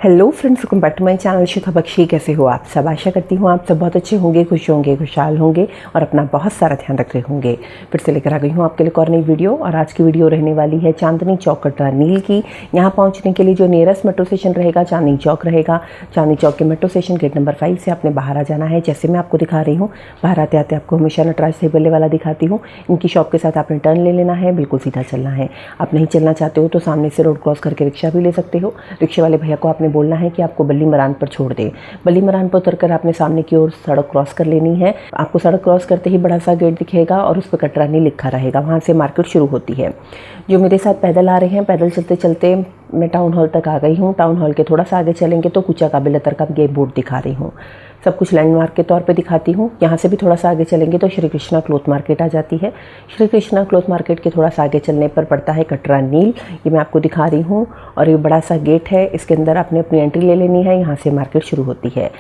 Hello friends, welcome back to my channel Shikha Bakshi. कैसे हो आप सब? आशा करती हूँ आप सब बहुत अच्छे होंगे, खुश होंगे, खुशहाल होंगे और अपना बहुत सारा ध्यान रख रहे होंगे। फिर से लेकर आ गई हूँ आपके लिए एक और नई वीडियो। और आज की वीडियो रहने वाली है चांदनी चौक कटरा नील की। यहाँ पहुँचने के लिए जो नियरेस्ट मेट्रो स्टेशन रहेगा चांदनी चौक रहेगा। चांदनी चौक के मेट्रो स्टेशन गेट नंबर 5 से आपने बाहर आ जाना है। जैसे मैं आपको दिखा रही हूँ, बाहर आते आते आपको हमेशा नटराज सेबले वाला दिखाती हूँ। इनकी शॉप के साथ आपने टर्न ले लेना है, बिल्कुल सीधा चलना है। आप नहीं चलना चाहते हो तो सामने से रोड क्रॉस करके रिक्शा भी ले सकते हो। रिक्शे वाले भैया को आपने बोलना है कि आपको बल्ली मरान पर छोड़ दे। बल्ली मरान पर उतरकर आपने सामने की ओर सड़क क्रॉस कर लेनी है। आपको सड़क क्रॉस करते ही बड़ा सा गेट दिखेगा और उस पर कटरा नील लिखा रहेगा। वहाँ से मार्केट शुरू होती है। जो मेरे साथ पैदल आ रहे हैं, पैदल चलते चलते मैं टाउन हॉल तक आ गई हूँ। टाउन हॉल के थोड़ा सा आगे चलेंगे तो कुचा काबिल अतर का ये बोर्ड दिखा रही हूँ। सब कुछ लैंडमार्क के तौर पे दिखाती हूँ। यहाँ से भी थोड़ा सा आगे चलेंगे तो श्री कृष्णा क्लॉथ मार्केट आ जाती है। श्री कृष्णा क्लॉथ मार्केट के थोड़ा सा आगे चलने पर पड़ता है कटरा नील। ये मैं आपको दिखा रही हूँ। और ये बड़ा सा गेट है, इसके अंदर आपने अपनी एंट्री ले लेनी है। यहाँ से मार्केट शुरू होती है।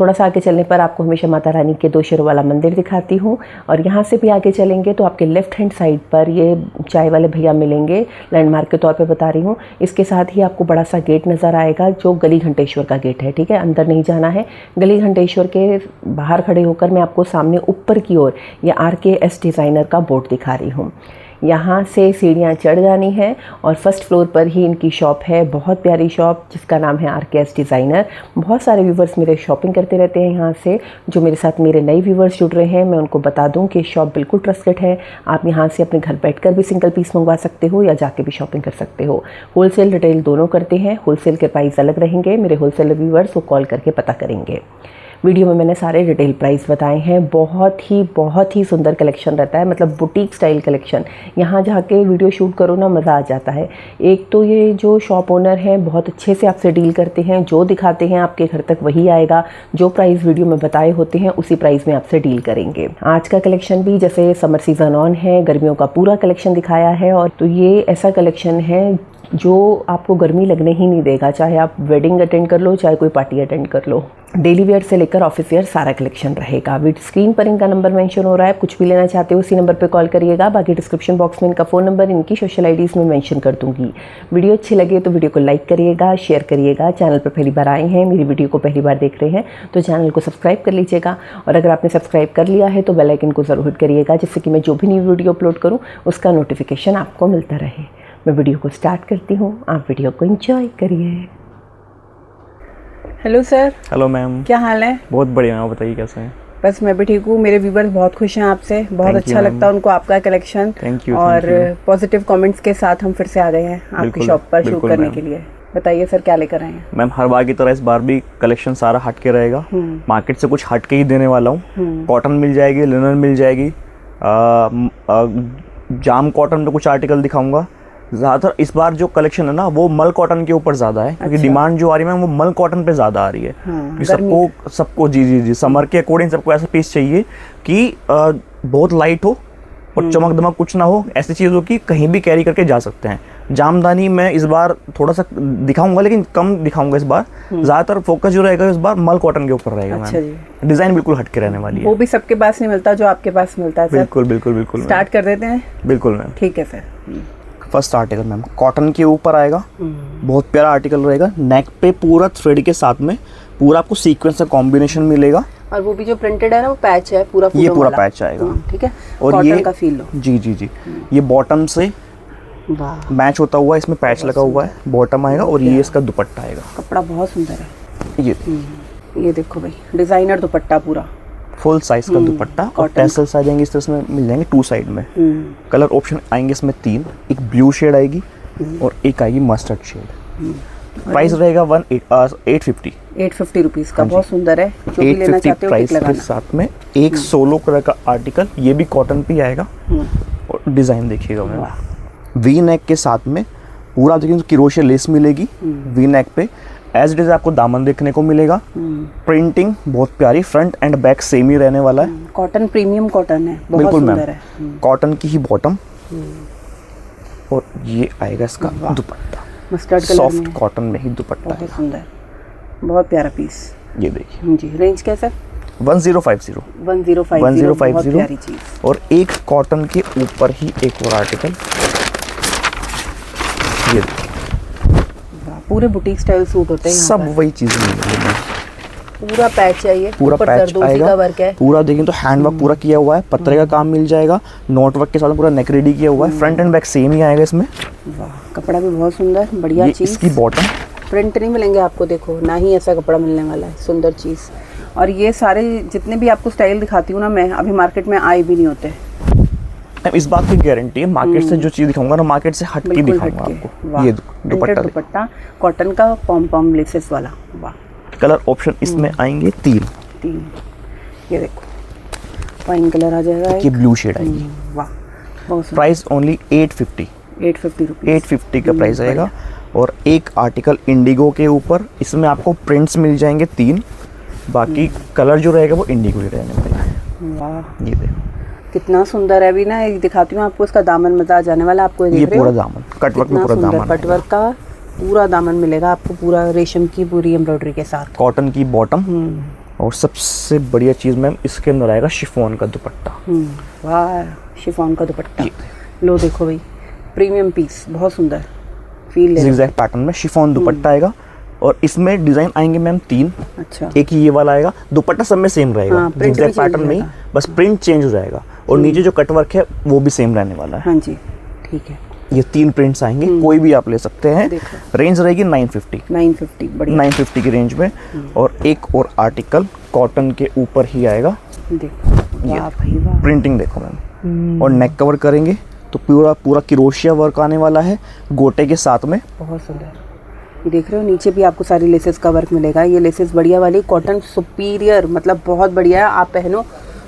थोड़ा सा आगे चलने पर आपको हमेशा माता रानी के 2 शेरों वाला मंदिर दिखाती हूँ। और यहाँ से भी आगे चलेंगे तो आपके लेफ्ट हैंड साइड पर ये चाय वाले भैया मिलेंगे, लैंडमार्क के तौर पे बता रही हूँ। इसके साथ ही आपको बड़ा सा गेट नज़र आएगा जो गली घंटेश्वर का गेट है। ठीक है, अंदर नहीं जाना है। गली घंटेश्वर के बाहर खड़े होकर मैं आपको सामने ऊपर की ओर ये RKS डिज़ाइनर का बोर्ड दिखा रही हूँ। यहाँ से सीढ़ियाँ चढ़ जानी है और फर्स्ट फ्लोर पर ही इनकी शॉप है। बहुत प्यारी शॉप जिसका नाम है RKS डिज़ाइनर। बहुत सारे व्यूवर्स मेरे शॉपिंग करते रहते हैं यहाँ से। जो मेरे साथ मेरे नए व्यूवर्स जुड़ रहे हैं, मैं उनको बता दूँ कि शॉप बिल्कुल ट्रस्टेड है। आप यहाँ से अपने घर बैठकर भी सिंगल पीस मंगवा सकते हो या जाके भी शॉपिंग कर सकते हो। होलसेल रिटेल दोनों करते हैं। होलसेल के प्राइस अलग रहेंगे। मेरे होलसेल व्यूवर्स वो कॉल करके पता करेंगे। वीडियो में मैंने सारे रिटेल प्राइस बताए हैं। बहुत ही सुंदर कलेक्शन रहता है, मतलब बुटीक स्टाइल कलेक्शन। यहाँ जाके वीडियो शूट करो ना, मज़ा आ जाता है। एक तो ये जो शॉप ओनर हैं बहुत अच्छे से आपसे डील करते हैं। जो दिखाते हैं आपके घर तक वही आएगा। जो प्राइस वीडियो में बताए होते हैं उसी प्राइस में आपसे डील करेंगे। आज का कलेक्शन भी जैसे समर सीज़न ऑन है, गर्मियों का पूरा कलेक्शन दिखाया है। और तो ये ऐसा कलेक्शन है जो आपको गर्मी लगने ही नहीं देगा, चाहे आप वेडिंग अटेंड कर लो, चाहे कोई पार्टी अटेंड कर लो। डेली वेयर से लेकर ऑफिस वेयर सारा कलेक्शन रहेगा। स्क्रीन पर इनका नंबर मेंशन हो रहा है। कुछ भी लेना चाहते हो उसी नंबर पे कॉल करिएगा। बाकी डिस्क्रिप्शन बॉक्स में इनका फ़ोन नंबर, इनकी सोशल आईडीज़ में मेंशन कर दूंगी। वीडियो अच्छी लगे तो वीडियो को लाइक करिएगा, शेयर करिएगा। चैनल पर पहली बार आए हैं, मेरी वीडियो को पहली बार देख रहे हैं तो चैनल को सब्सक्राइब कर लीजिएगा। और अगर आपने सब्सक्राइब कर लिया है तो बेल आइकन को ज़रूर हिट करिएगा, जिससे कि मैं जो भी न्यू वीडियो अपलोड करूँ उसका नोटिफिकेशन आपको मिलता रहे। मैं वीडियो को स्टार्ट करती हूँ, आप वीडियो को एंजॉय करिए। Hello sir. हेलो मैम, क्या हाल है? बहुत बढ़िया। आप बताइए कैसे हैं? बस मैं भी ठीक हूँ। मेरे व्यूवर्स बहुत खुश हैं आपसे। बहुत अच्छा लगता है उनको आपका कलेक्शन। Thank you. और पॉजिटिव कमेंट्स के साथ हम फिर से आ गए हैं आपकी शॉप पर शूट करने के लिए। बताइए सर, क्या लेकर आए हैं? मैम, हर बार की तरह इस बार भी कलेक्शन सारा हट के रहेगा। मार्केट से कुछ हट के ही देने वाला हूँ। कॉटन मिल जाएगी, लिनन मिल जाएगी, जाम कॉटन में कुछ आर्टिकल दिखाऊंगा। ज़्यादातर इस बार जो कलेक्शन है ना वो मल कॉटन के ऊपर ज़्यादा है, क्योंकि डिमांड जो आ रही है वो मल कॉटन पे ज़्यादा आ रही है। सबको जी समर के अकॉर्डिंग सबको ऐसा पीस चाहिए कि बहुत लाइट हो और चमक दमक कुछ ना हो। ऐसी चीज़ हो कि कहीं भी कैरी करके जा सकते हैं। जामदानी मैं इस बार थोड़ा सा दिखाऊंगा, लेकिन कम दिखाऊंगा इस बार। ज़्यादातर फोकस जो रहेगा इस बार मल कॉटन के ऊपर रहेगा। अच्छा मैम, डिज़ाइन बिल्कुल हट के रहने वाली है। वो भी सबके पास नहीं मिलता जो आपके पास मिलता है। बिल्कुल बिल्कुल बिल्कुल। स्टार्ट कर देते हैं। बिल्कुल मैम, ठीक है sir. First article ma'am cotton के ऊपर आएगा। बहुत प्यारा आर्टिकल रहेगा। नेक पे पूरा थ्रेड के साथ में पूरा आपको सीक्वेंस का कॉम्बिनेशन मिलेगा। और वो भी जो प्रिंटेड है ना वो पैच है पूरा, ये पूरा पैच आएगा। ठीक है, और कॉटन ये का फील लो। जी ये बॉटम से मैच होता हुआ इसमें पैच लगा हुआ है। बॉटम आएगा और ये इसका दुपट्टा आएगा। कपड़ा बहुत सुंदर है। ये देखो भाई, डिजाइनर दुपट्टा पूरा फुल साइज का दुपट्टा। और टैसल्स आ जाएंगे इस तरह से मिल जाएंगे 2 साइड में। कलर ऑप्शन आएंगे इसमें 3। एक ब्लू शेड आएगी और एक आएगी मस्टर्ड शेड। प्राइस रहेगा 850 रुपीस का। बहुत सुंदर है। जो भी लेना चाहते हो प्राइस के साथ में एक सोलो कलर का आर्टिकल, ये भी कॉटन पे आएगा। और डिजाइन देखिएगा मैम, वी नेक के साथ में पूरा देखिए क्रोशे लेस मिलेगी वी नेक पे। एज इट इज आपको दामन देखने को मिलेगा। प्रिंटिंग बहुत प्यारी, फ्रंट एंड बैक सेम ही रहने वाला है। कॉटन प्रीमियम कॉटन है, बहुत बिल्कुल सुंदर है। कॉटन की ही बॉटम। और ये आएगा इसका दुपट्टा, मस्टर्ड कलर सॉफ्ट कॉटन में ही दुपट्टा। बहुत सुंदर, बहुत प्यारा पीस। ये देखिए जी। रेंज कैसा? 1050 प्यारी चीज। और एक कॉटन के ऊपर ही एक और आर्टिकल, ये पूरे बुटीक स्टाइल सूट होते हैं यहाँ सब पर। वही चीज़ मिलेगी। पूरा पैच चाहिए, पूरा ऊपर पैच जरदोजी आएगा का वर्क है। पूरा। देखिए तो हैंड वर्क पूरा किया हुआ है, पत्रे का काम मिल जाएगा, नोट वर्क के साथ पूरा नेक रेडी किया हुआ है। फ्रंट एंड बैक सेम ही आएगा इसमें। वाह, कपड़ा भी बहुत सुंदर, बढ़िया ये चीज़। इसकी बॉटम, प्रिंट नहीं मिलेंगे आपको, देखो ना ही ऐसा कपड़ा मिलने वाला है, सुंदर चीज़। और ये सारे जितने भी आपको स्टाइल दिखाती हूँ ना मैं, अभी मार्केट में आए भी नहीं होते। इस बात की गारंटी है, मार्केट से जो चीज़ दिखाऊंगा ना मार्केट से हट के बिल्कुल दिखाऊंगा हटके। आपको। वाह, ये प्रिंटेड दुपट्टा दुपट्टा कॉटन का, पॉम पॉम लेसेस वाला। वाह, कलर ऑप्शन इसमें आएंगे 3। ये देखो वाइन कलर आ जाएगा ये ब्लू शेड आएगी। वाह, बहुत सुंदर। प्राइस ओनली 850 850 850 का प्राइस आएगा। और एक आर्टिकल इंडिगो के ऊपर, इसमें आपको प्रिंट्स मिल जाएंगे 3, बाकी कलर जो रहेगा वो इंडिगो ही रहने वाला है। वाह, ये देखो कितना सुंदर है। अभी ना एक दिखाती हूँ आपको, इसका दामन मजा आ जाने वाला है आपको। ये पूरा दामन कटवर्क में पूरा दामन, कटवर्क का पूरा दामन मिलेगा आपको, पूरा रेशम की पूरी एम्ब्रॉयडरी के साथ। कॉटन की बॉटम। और सबसे बढ़िया चीज़ मैम इसके अंदर आएगा शिफॉन का दुपट्टा। वाह, शिफॉन का दुपट्टा। लो देखो भाई, प्रीमियम पीस, बहुत सुंदर फील। जिगजैग पैटर्न में शिफॉन दुपट्टा आएगा। और इसमें डिजाइन आएंगे मैम 3। अच्छा, एक ही ये वाला आएगा, दुपट्टा सब में सेम रहेगा। हाँ, print जिगजैग भी change पैटर्न में ही, रहेगा। बस प्रिंट चेंज हो जाएगा। और नीचे जो कटवर्क है वो भी सेम रहने वाला है। हाँ जी, ठीक है। ये 3 प्रिंट्स आएंगे, कोई भी आप ले सकते हैं। देखो। रेंज रहेगी 950 बढ़िया। 950 की रेंज में। और एक और आर्टिकल कॉटन के ऊपर ही आएगा। देखो, वाह भाई वाह। प्रिंटिंग देखो मैम। और नेक कवर करेंगे तो पूरा किरोशिया वर्क आने वाला है गोटे के साथ में। बहुत सुंदर। ये देख रहे हो, नीचे भी आपको सारी लेसेस का वर्क मिलेगा। ये लेसेस बढ़िया वाली कॉटन सुपीरियर, मतलब बहुत बढ़िया है। आप पहनो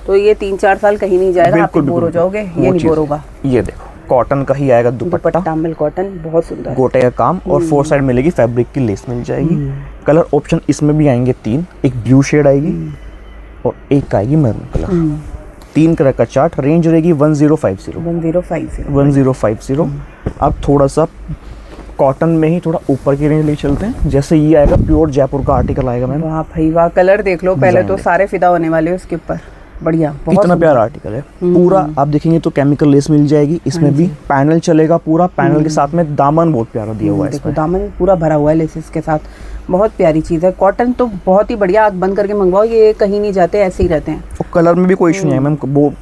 तो ये 3-4 साल कहीं नहीं जाएगा, आप बोर हो जाओगे। ये नहीं बोर होगा। ये देखो कॉटन का ही आएगा दुपट्टा, मल कॉटन, बहुत सुंदर। गोटे का काम। और 4 साइड मिलेगी, फैब्रिक की लेस मिल जाएगी। कलर ऑप्शन इसमें भी आएंगे 3। एक ब्लू शेड आएगी और एक आएगी मैरून कलर। 3 कलर का चार्ट। रेंज रहेगी 1050 1050। अब थोड़ा सा कॉटन में ही थोड़ा ऊपर की रेंज ले चलते हैं। जैसे ये आएगा प्योर जयपुर का आर्टिकल आएगा मैम। वाह भाई वाह, कलर देख लो पहले तो, सारे फिदा होने वाले हैं उसके ऊपर। बढ़िया, बहुत इतना प्यारा आर्टिकल है। पूरा आप देखेंगे तो केमिकल लेस मिल जाएगी। इसमें भी पैनल चलेगा पूरा, पैनल के साथ में दामन बहुत प्यारा दिया हुआ है। देखो दामन पूरा भरा हुआ है लेसेस के साथ, बहुत प्यारी चीज़ है। कॉटन तो बहुत ही बढ़िया, आँख बंद करके मंगवाओ, ये कहीं नहीं जाते, ऐसे ही रहते हैं। और कलर में भी कोई इशू नहीं है मैम। वो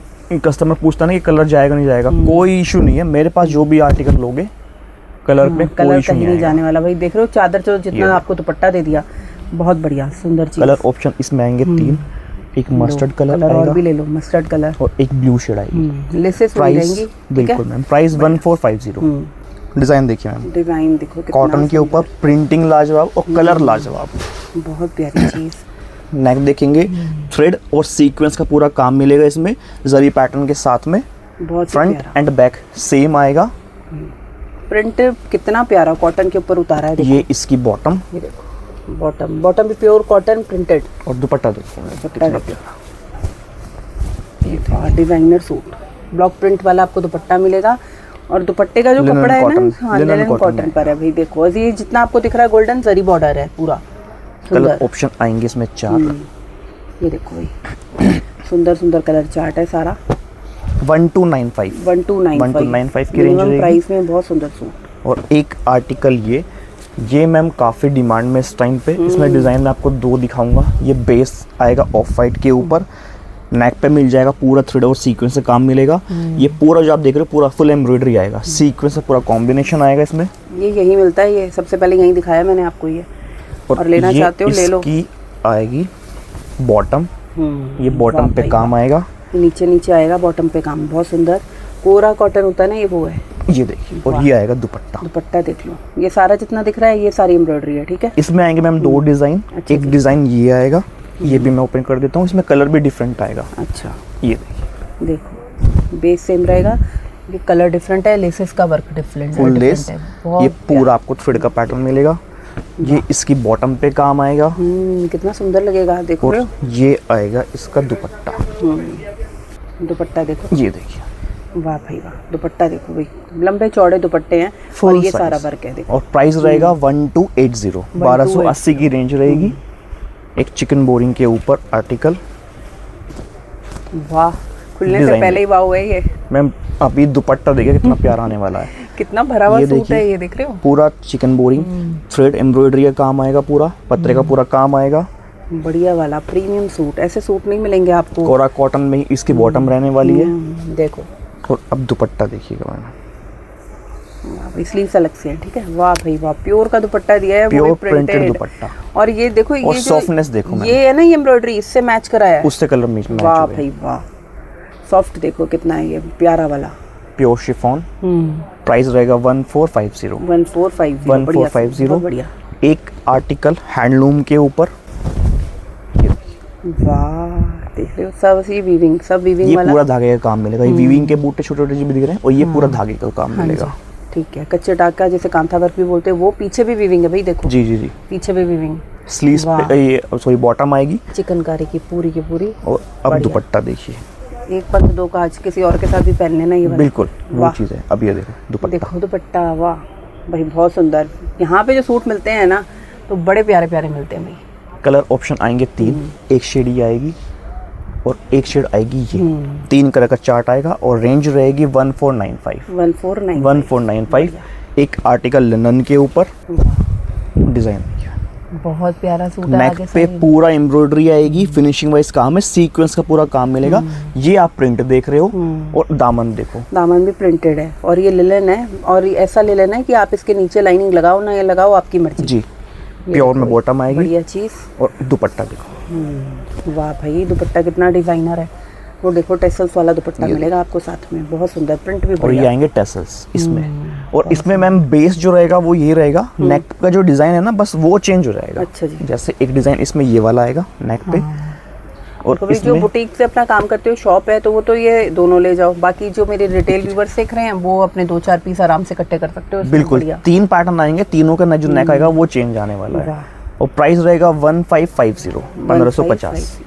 कस्टमर पूछता ना कि कलर जाएगा नहीं जाएगा, कोई इशू नहीं है। मेरे पास जो भी आर्टिकल लोगे कलर पे कोई इशू कहीं नहीं जाने वाला। भाई देख रहे हो, चादर जो जितना आपको दुपट्टा दे दिया, बहुत बढ़िया सुंदर चीज़। कलर ऑप्शन इसमें आएंगे 3। एक मस्टर्ड कलर और आएगा भी ले लो, मस्टर्ड कलर। और एक ब्लू शेड आएगी। लेसेस प्राइस बिल्कुल मैम, प्राइस 1450। डिजाइन देखिए मैम, डिजाइन देखो कितना कॉटन के ऊपर प्रिंटिंग लाजवाब और कलर लाजवाब, बहुत प्यारी चीज़। नेक देखेंगे थ्रेड और सीक्वेंस का पूरा काम मिलेगा इसमें, जरी पैटर्न के साथ में। बहुत फ्रंट एंड बैक सेम आएगा। प्रिंट कितना प्यारा कॉटन के ऊपर उतारा है। ये इसकी बॉटम, ये देखो बॉटम भी प्योर कॉटन प्रिंटेड। और दुपट्टा देखो कितना प्यारा। ये था डिजाइनर सूट, ब्लॉक प्रिंट वाला आपको दुपट्टा मिलेगा। और दुपट्टे का जो कपड़ा है ना, हाँ लिनन कॉटन पर है भाई। देखो ये जितना आपको दिख रहा है गोल्डन जरी बॉर्डर है पूरा। कलर ऑप्शन आएंगे इसमें 4। ये देखो भाई, सुंदर सुंदर कलर चार्ट है सारा। 1295 की रेंज रहेगी। प्राइस में बहुत सुंदर सूट। और एक आर्टिकल ये मैम काफ़ी डिमांड में इस टाइम पे। इसमें डिज़ाइन मैं आपको 2 दिखाऊंगा। ये बेस आएगा ऑफ वाइट के ऊपर, नेक पे मिल जाएगा पूरा थ्रेड और सीक्वेंस से काम मिलेगा। ये पूरा जो आप देख रहे हो पूरा फुल एम्ब्रॉयडरी आएगा, सीक्वेंस से पूरा कॉम्बिनेशन आएगा इसमें। ये यही मिलता है, ये सबसे पहले यही दिखाया मैंने आपको ये। और लेना चाहते हो ले लो। इसकी आएगी बॉटम, ये बॉटम पे काम आएगा। नीचे आएगा बॉटम पे काम, बहुत सुंदर। कोरा कॉटन होता है ना, ये वो है। ये देखिए, और ये आएगा दुपट्टा देख लो। ये सारा जितना दिख रहा है ये सारी एम्ब्रॉयडरी है, ठीक है। इसमें आएंगे मैम 2 डिजाइन। एक डिजाइन ये आएगा, ये भी मैं ओपन कर देता हूँ। इसमें कलर भी डिफरेंट आएगा। अच्छा, ये देखो बेस सेम रहेगा, ये कलर डिफरेंट है, लेसेस का वर्क डिफरेंट है। फुल लेस, ये पूरा आपको थ्रेड का पैटर्न मिलेगा। ये इसकी बॉटम पे काम आएगा। कितना सुंदर लगेगा, देखो। और ये आएगा इसका दुपट्टा। दुपट्टा देखो, ये देखिए, वाह भाई वाह। दुपट्टा देखो भाई, लंबे चौड़े दुपट्टे हैं और ये सारा वर्क है देखो। और प्राइस रहेगा 1280 1280 की रेंज रहेगी। एक चिकन बोरिंग के ऊपर आर्टिकल। वाह, खुलने से पहले ही वाह है ये। मैम अभी दुपट्टा देखिए कितना प्यारा आने वाला है। कितना भरा हुआ ये सूट देखिए, है, ये देख रहे हो। पूरा चिकन बोरिंग थ्रेड एम्ब्रॉयडरी का काम आएगा, पूरा पत्रे का पूरा काम आएगा। बढ़िया वाला प्रीमियम सूट, ऐसे सूट नहीं मिलेंगे आपको। कोरा कॉटन में ही इसकी बॉटम रहने वाली है। देखो और अब दुपट्टा देखिएगा मैंने, स्लीव अलग से है, ठीक है। वाह भाई वाह, प्योर का दुपट्टा दिया है, प्योर वो प्रिंटेड प्रिंटेड दुपट्टा। और ये देखो, और ये सॉफ्टनेस देखो मैंने, ये है ना, ये एम्ब्रॉयडरी इससे मैच कराया है, उससे कलर मैच हुए। वाह भाई वाह, सॉफ्ट देखो कितना है ये प्यारा वाला। प्योर शिफॉन, प्राइस रहेगा 1450। 1450 बढ़िया। एक आर्टिकल हैंडलूम के ऊपर, वाह देख रहे हो, सब ये वीविंग, सब वीविंग ये वाला। पूरा धागे का काम मिलेगा। ये वीविंग के बूटे छोटे छोटे जो भी दिख रहे हैं, और ये पूरा धागे का काम मिलेगा। ठीक है, कच्चे टाका जिसे कांथा वर्क भी बोलते हैं, वो पीछे भी वीविंग है भाई, देखो जी जी जी। पीछे भी वीविंग। स्लीव्स पे ये सॉरी बॉटम आएगी, चिकनकारी की पूरी। और अब दुपट्टा देखिए, एक पर दो का आज किसी और के साथ भी पहन लेना ये वाला। बिल्कुल वो चीज़ है। अब ये देखो दुपट्टा, देखो दुपट्टा, वाह भाई बहुत सुंदर। यहाँ पे जो सूट मिलते हैं ना, तो बड़े प्यारे प्यारे मिलते हैं भाई। कलर ऑप्शन आएंगे 3, एक शेड ये आएगी और एक शेड आएगी ये। 3 कलर का चार्ट आएगा और रेंज रहेगी 1495। 1495। एक आर्टिकल लिनन के ऊपर डिजाइन, बहुत प्यारा सूट है। नेक आगे पे से पूरा एम्ब्रॉयडरी आएगी, फिनिशिंग वाइज काम है, सीक्वेंस का पूरा काम मिलेगा। ये आप प्रिंट देख रहे हो, और दामन देखो, दामन भी प्रिंटेड है, और ये लिलन है, और ये ऐसा लिलन है कि आप इसके नीचे लाइनिंग लगाओ ना, ये लगाओ आपकी मर्जी जी। प्योर में बॉटम आएगी, बढ़िया चीज। और दुपट्टा देखो, वाह भाई, दुपट्टा कितना डिजाइनर है। वो देखो टेसल्स वाला दुपट्टा मिलेगा आपको साथ में, बहुत सुंदर, प्रिंट भी और ये बढ़िया। आएंगे टेसल्स इसमें। और इसमें मैम बेस जो रहेगा वो ये रहेगा, नेक का जो डिजाइन है ना, बस वो चेंज हो जाएगा। अच्छा जी। जैसे एक डिजाइन इसमें ये वाला आएगा नेक पे, और तो जो इसमें बुटीक से अपना काम करते हो, शॉप है, तो वो तो ये दोनों ले जाओ। बाकी जो मेरे रिटेल व्यूअर्स देख रहे हैं, वो अपने 2-4 पीस आराम से इकट्ठे कर सकते हो। इसमें बिल्कुल बढ़िया। 3 पैटर्न आएंगे, तीनों का जो नेक आएगा वो चेंज आने वाला है। और प्राइस रहेगा 1550, 1550।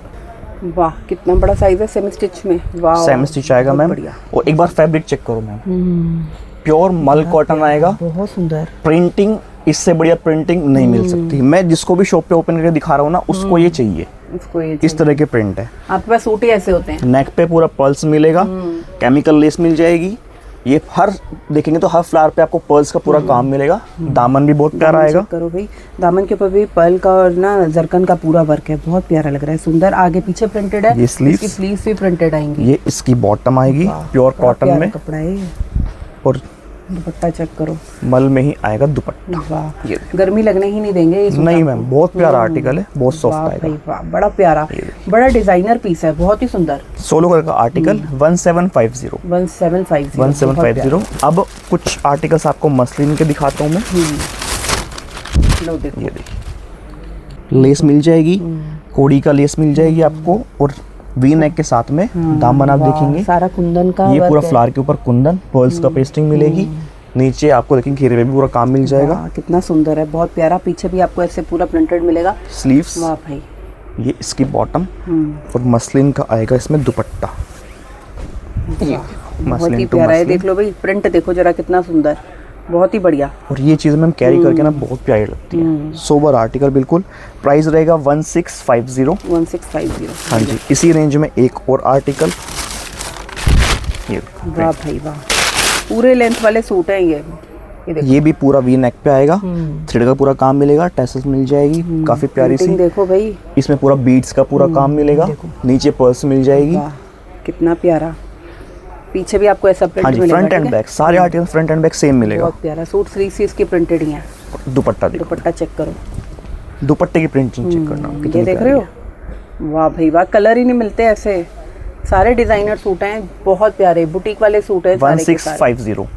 वाह कितना बड़ा साइज है, सेमी स्टिच में। वाह सेमी स्टिच आएगा बहुत मैम। बढ़िया। और एक बार फैब्रिक चेक करो मैम, प्योर मल कॉटन आएगा। बहुत सुंदर। प्रिंटिंग, इससे बढ़िया प्रिंटिंग नहीं मिल सकती। मैं जिसको भी शॉप पे ओपन करके दिखा रहा हूँ ना, उसको ये चाहिए, इसको ये इस तरह के प्रिंट है। आपके पास सूट ही ऐसे होते हैं। नेक पे पूरा पर्ल्स मिलेगा, केमिकल लेस मिल जाएगी। ये हर देखेंगे तो हर फ्लावर पे आपको पर्ल्स का पूरा काम मिलेगा। दामन भी बहुत प्यारा आएगा। चेक करो भाई, दामन के ऊपर भी पर्ल का और ना जरकन का पूरा वर्क है, बहुत प्यारा लग रहा है, सुंदर। आगे पीछे प्रिंटेड है, ये sleeves। इसकी स्लीव्स भी प्रिंटेड आएंगी। ये इसकी बॉटम आएगी प्योर कॉटन में, कपड़ा है ये। और दुपट्टा चेक करो, मल में ही आएगा दुपट्टा। वाह ये गर्मी लगने ही नहीं देंगे ये सूट नहीं आपको। मैम, बहुत प्यारा आर्टिकल है, बहुत वाह सॉफ्ट भाई आएगा। वाह, बड़ा प्यारा, बड़ा डिजाइनर पीस है, बहुत ही सुंदर। 16 कलर का आर्टिकल 1750। 1750। 1750। अब कुछ आर्टिकल्स आपको मसलिन के दिखाता हूँ मैं। लो देखो, ये देखिए, लेस मिल जाएगी, कोड़ी का लेस मिल जाएगी आपको, और वी नेक के साथ में दामन आप देखेंगे, सारा कुंदन का ये वर्क पूरा है। फ्लावर के ऊपर कुंदन, पर्ल्स का पेस्टिंग मिलेगी। नीचे आपको देखेंगे घेरे में भी पूरा काम मिल जाएगा। वाह, कितना सुंदर है, बहुत प्यारा। पीछे भी आपको ऐसे पूरा प्रिंटेड मिलेगा। स्लीव्स, वाह भाई, ये इसकी बॉटम, और मसलिन का आएगा इसमें दुपट्टा। ये बहुत ही मसलिन टू प्यारा है। मसलिन। देख लो भाई, प्रिंट देखो जरा कितना सुंदर, बहुत ही बढ़िया। और ये चीज़ मैम कैरी करके ना बहुत प्यारी लगती है। सोबर आर्टिकल बिल्कुल। प्राइस रहेगा 1650। 1650। हाँ जी। इसी रेंज में एक और आर्टिकल, ये वाह भाई वाह, पूरे लेंथ वाले सूट हैं ये देखो। ये भी पूरा वी नेक पे आएगा, थ्रेड का पूरा काम मिलेगा, टैसल्स मिल जाएगी, काफी प्यारी सी। प्रिंटिंग देखो भाई, इसमें पूरा बीड्स का पूरा काम मिलेगा, नीचे पर्स मिल जाएगी। वाह कितना प्यारा। पीछे भी आपको ऐसा हाँ प्रिंट जी, मिलेगा। फ्रंट एंड ठीक है? बैक सारे article front end back same मिलेगा। बहुत प्यारा सूट, 3 सीज की प्रिंटेड ही है। दुपट्टा देखो, दुपट्टा चेक करो, दुपट्टे की प्रिंटिंग चेक करना ये कितनी देख प्यारी रहे है। हो। वाह भाई वाह, कलर ही नहीं मिलते ऐसे। सारे डिजाइनर सूट हैं, बहुत प्यारे बुटीक वाले सूट हैं सारे के सारे। 1650।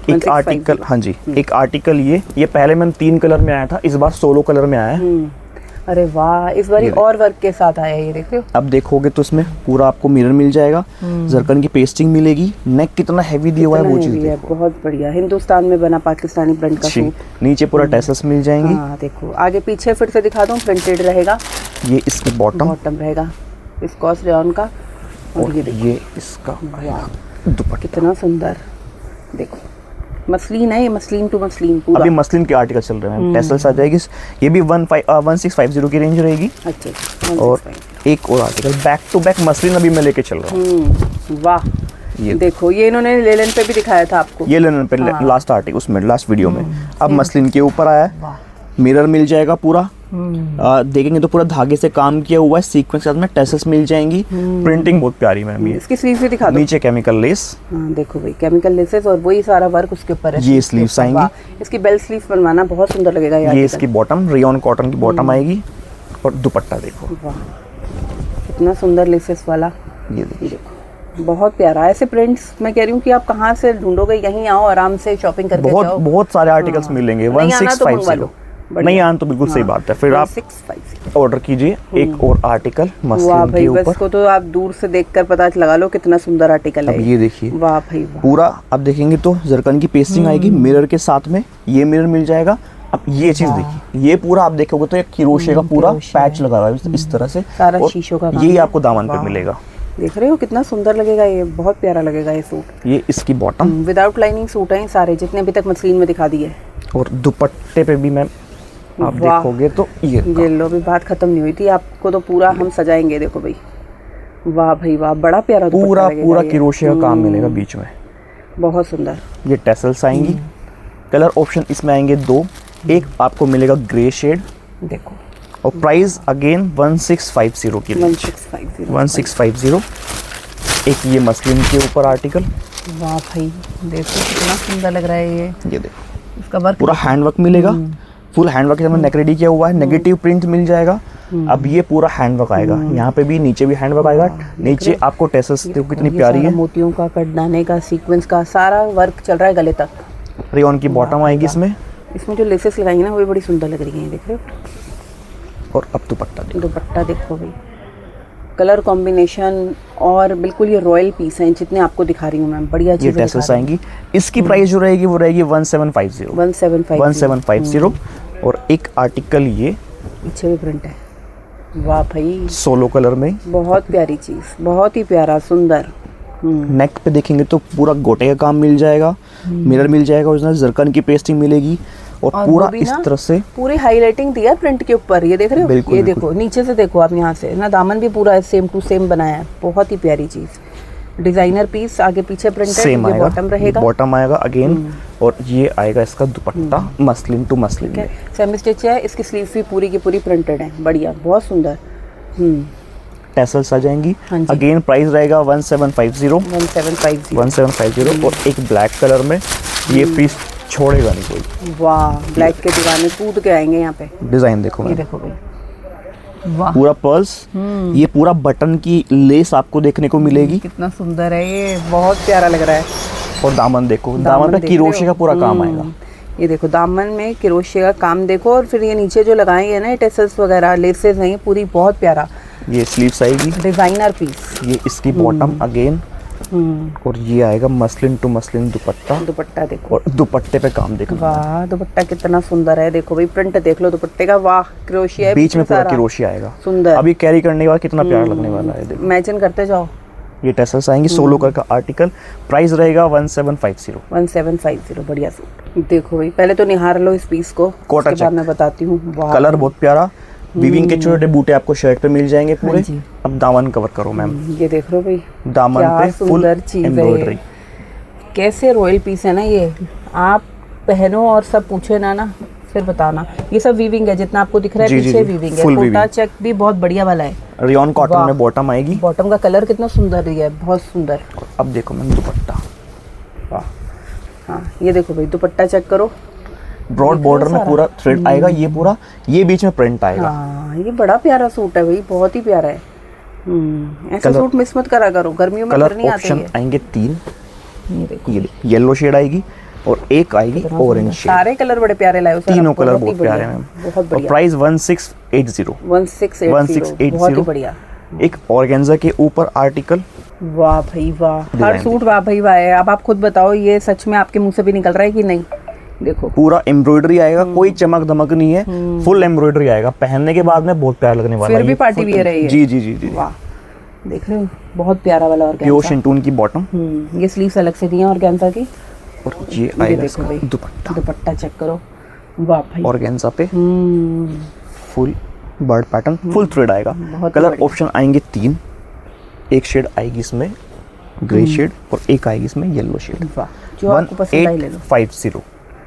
एक 1650 आर्टिकल, हाँ जी, एक आर्टिकल ये पहले मैम 3 कलर में आया था, इस बार 16 कलर में आया है। अरे वाह, इस बार और वर्क के साथ आया है, ये देख रहे हो। अब देखोगे तो इसमें पूरा आपको मिरर मिल जाएगा, जरकन की पेस्टिंग मिलेगी, नेक कितना हैवी दिया हुआ है वो कितना चीज heavy है, देखो। बहुत बढ़िया। हिंदुस्तान में बना पाकिस्तानी प्रिंट का जी, सूट। नीचे पूरा टैसल्स मिल जाएंगी। हाँ देखो, आगे पीछे फिर से दिखा दूं, प्रिंटेड रहेगा, ये इसकी बॉटम, बॉटम रहेगा विस्कोस रेयॉन का। और ये देखो, ये इसका आएगा दुपट्टा। कितना सुंदर। देखो मसलिन है ये, मसलिन टू मसलिन पूरा। अभी मसलिन के आर्टिकल चल रहे हैं, टैसल्स आ जाएगी। ये भी 1650 की रेंज रहेगी। अच्छा, और एक और article back to back muslin अभी मैं लेके चल रहा हूँ। वाह ये देखो, ये इन्होंने लेलन पे भी दिखाया था आपको। ये लेने पे लास्ट आर्टिकल उसमें लास्ट वीडियो में। अब मसलिन के ऊपर आया है, मिरर मिल जाएगा पूरा। देखेंगे तो पूरा धागे से काम किया हुआ है, सीक्वेंस के साथ में टेसल्स मिल जाएंगी। प्रिंटिंग बहुत प्यारी मैम। ये इसकी स्लीव भी दिखा दो। नीचे केमिकल लेस। हाँ देखो भाई, केमिकल लेसेस और वही सारा वर्क उसके ऊपर है। ये स्लीव्स आएंगी। इसकी बेल स्लीव बनवाना बहुत सुंदर लगेगा। ये इसकी बॉटम रेयन कॉटन की बॉटम आएगी। और दुपट्टा देखो, वाह कितना सुंदर लेसेस वाला। ये देखिए, देखो बहुत प्यारा। ऐसे प्रिंट्स मैं कह रही हूँ कि आप कहाँ से ढूंढोगे, यहीं आओ आराम से शॉपिंग करके जाओ। बहुत सारे आर्टिकल्स मिलेंगे। 1650 नहीं आना तो बिल्कुल सही बात है। फिर आप 1650 ऑर्डर कीजिए एक और आर्टिकल वाह मसलिन भाई, के बस ऊपर। को तो आप दूर से देखकर पता लगा लो कितना सुंदर आर्टिकल अब है। ये देखिए, वाह भाई वाह। पूरा आप देखेंगे तो जरकन की पेस्टिंग आएगी मिरर के साथ में। ये मिरर मिल जाएगा। अब ये चीज देखिए, ये पूरा आप देखोगे तो एक किरोशे का पूरा पैच लगा हुआ है इस तरह से। सारा और शीशों का काम ये है। आपको दामन पे मिलेगा। देख रहे हो कितना सुंदर लगेगा ये, बहुत प्यारा लगेगा ये सूट। ये इसकी बॉटम विदाउट लाइनिंग सूट है सारे जितने अभी तक मसलिन में दिखा दिए। और दुपट्टे पे भी मैम आप वाह। देखोगे तो ये ये लो भी, बात खत्म नहीं हुई थी। आपको तो पूरा हम सजाएंगे। देखो भाई, वाह भाई वाह, बड़ा प्यारा दुपट्टा पूरा लगेगा पूरा ये। किरोशे का काम मिलेगा बीच में। बहुत सुंदर। ये टेसल्स आएंगी। कलर ऑप्शन इसमें आएंगे 2। एक आपको मिलेगा ग्रे शेड देखो, और प्राइस अगेन 1650 की। 1650 1650। एक ये मसलिन के ऊपर आर्टिकल। वाह भाई देखो कितना सुंदर लग रहा है ये देखो, इसका वर्क। पूरा हैंडवर्क मिलेगा। फुल हैंडवर्क के साथ में नेक रेडी किया हुआ है। नेगेटिव प्रिंट मिल जाएगा। अब ये पूरा हैंडवर्क आएगा। यहाँ पे भी नीचे भी हैंडवर्क आएगा। नीचे आपको टेसल्स देखो कितनी प्यारी है। मोतियों का, कटदाने का, सीक्वेंस का सारा वर्क चल रहा है गले तक। रेयन की बॉटम आएगी इसमें। इसमें जो लेसेस लगाई ना वो भी बड़ी सुंदर लग रही हैं। देख रहे हो। और अब दुपट्टा देखो, दुपट्टा देखो भाई, कलर कॉम्बिनेशन और बिल्कुल ये रॉयल पीस हैं जितने आपको दिखा रही हूँ मैम। बढ़िया ये चीज़ टेसल्स आएंगी। इसकी प्राइस जो रहेगी वो रहेगी 1750। 1750। और एक आर्टिकल ये पीछे भी प्रिंट है। वाह भाई, सोलो कलर में। बहुत प्यारी चीज़, बहुत ही प्यारा सुंदर। नेक पे देखेंगे तो पूरा गोटे का काम मिल जाएगा। मिरर मिल जाएगा, ओरिजिनल जरकन की पेस्टिंग मिलेगी। और पूरा वो भी इस ना तरह से पूरी हाईलाइटिंग दिया है प्रिंट के ऊपर। ये देख रहे हो। बिल्कुल, ये बिल्कुल। देखो नीचे से देखो आप, यहाँ से ना दामन भी पूरा सेम टू सेम बनाया है। बहुत ही प्यारी चीज़, डिजाइनर पीस। आगे पीछे प्रिंट है। सेम ये आएगा, बॉटम रहेगा। बॉटम आएगा अगेन। और ये आएगा इसका दुपट्टा मसलिन टू मसलिन में। सेमी स्टिच है। इसकी स्लीव भी पूरी की पूरी प्रिंटेड है। बढ़िया, बहुत सुंदर। टेसल्स आ जाएंगी। हाँ जी। अगेन प्राइस रहेगा 1750। 1750। 1750। और एक ब्लैक कलर में ये पीस छोड़ेगा नहीं कोई। वाह, ब्लैक के दीवाने कूद के आएंगे यहाँ पे। डिजाइन देखो ये मैम, देखो भाई, वाह पूरा पर्ल्स। ये पूरा बटन की लेस आपको देखने को मिलेगी। कितना सुंदर है ये, बहुत प्यारा लग रहा है। और दामन देखो, दामन पे देख किरोशे रहे का हो? पूरा काम आएगा। ये देखो दामन में किरोशे का काम देखो। और फिर ये नीचे जो लगाए हैं ना टेसल्स वगैरह, लेसेस हैं, ये पूरी बहुत प्यारा ये स्लीव्स आएगी। Designer piece. ये इसकी बॉटम अगेन। और ये आएगा muslin to muslin dupatta. Dupatta देखो, और दुपट्टे पे काम देखो, वाह दुपट्टा कितना सुंदर है। देखो भाई, प्रिंट देख लो दुपट्टे का। वाह, क्रोशिया है बीच में पूरा सारा। किरोशिया आएगा। सुंदर। अभी कैरी करने के बाद कितना प्यारा लगने वाला है। देखो इमेजिन करते जाओ। ये टेसल्स आएंगी। सोलो कलर का आर्टिकल। प्राइस रहेगा 1750। 1750। बढ़िया सूट। देखो भाई, पहले तो निहार लो इस पीस को, कोटा उसके बाद चेक। मैं बताती हूँ। वाह, कलर बहुत प्यारा। वीविंग के छोटे बूटे आपको शर्ट पे मिल जाएंगे पूरे। जी। अब दामन कवर करो मैम। ये देख लो भाई, दामन क्या पे फुल सुंदर चीज़ है ये। एम्ब्रॉयडरी। कैसे रॉयल पीस है ना ये। आप पहनो और सब पूछे ना फिर बताना। ये सब वीविंग है जितना आपको दिख रहा है। जी, जी, पीछे जी, वीविंग है। full Kota weaving। चेक भी बहुत बढ़िया वाला है। रेयन कॉटन वाह। में बॉटम आएगी। बॉटम का कलर कितना सुंदर दिया है, बहुत सुंदर। अब देखो मैम दुपट्टा। वाह, हाँ ये देखो भाई, दुपट्टा चेक करो। ब्रॉड बॉर्डर में पूरा थ्रेड आएगा। ये पूरा, ये बीच में प्रिंट आएगा। हाँ, ये बड़ा प्यारा सूट है भाई, बहुत ही प्यारा है। ऐसा कलर- सूट मिस मत करा करो, गर्मियों में कलर नहीं आते ऑप्शन ये। आएंगे 3। ये देखो, ये येलो शेड आएगी और एक आएगी ऑरेंज शेड। सारे कलर बड़े प्यारे लाए हो सर, तीनों आप, कलर ही बहुत बढ़िया, प्यारे हैं मैम। बहुत और बढ़िया। प्राइस 1680। 1680। बहुत ही बढ़िया। एक ऑर्गेन्जा के ऊपर आर्टिकल। वाह भाई वाह, हर डिजाइन सूट वाह भाई वाह है। अब आप खुद बताओ, ये सच में आपके मुंह से भी निकल रहा है कि नहीं। देखो पूरा एम्ब्रॉयडरी आएगा। कोई चमक धमक नहीं है। फुल एम्ब्रॉयडरी आएगा। पहनने के बाद में बहुत प्यारा लगने वाला फिर है। भी ये पार्टी full- वियर है ये। जी जी जी जी। वाह, देख रहे हो, बहुत प्यारा वाला प्योर ऑर्गेन्जा। शिंटून की बॉटम। ये स्लीव्स अलग से दी हैं ऑर्गेन्जा की। और ये ये आएगा देखो इसका भाई, दुपट्टा। दुपट्टा चेक करो। वाह भाई, ऑर्गेन्जा पे full bird pattern, full thread आएगा। बहुत कलर बढ़िया। ऑप्शन आएंगे 3। एक शेड आएगी इसमें ग्रे शेड, और एक आएगी इसमें येलो शेड। वाह, जो आपको पसंद आई ले लो। 1850।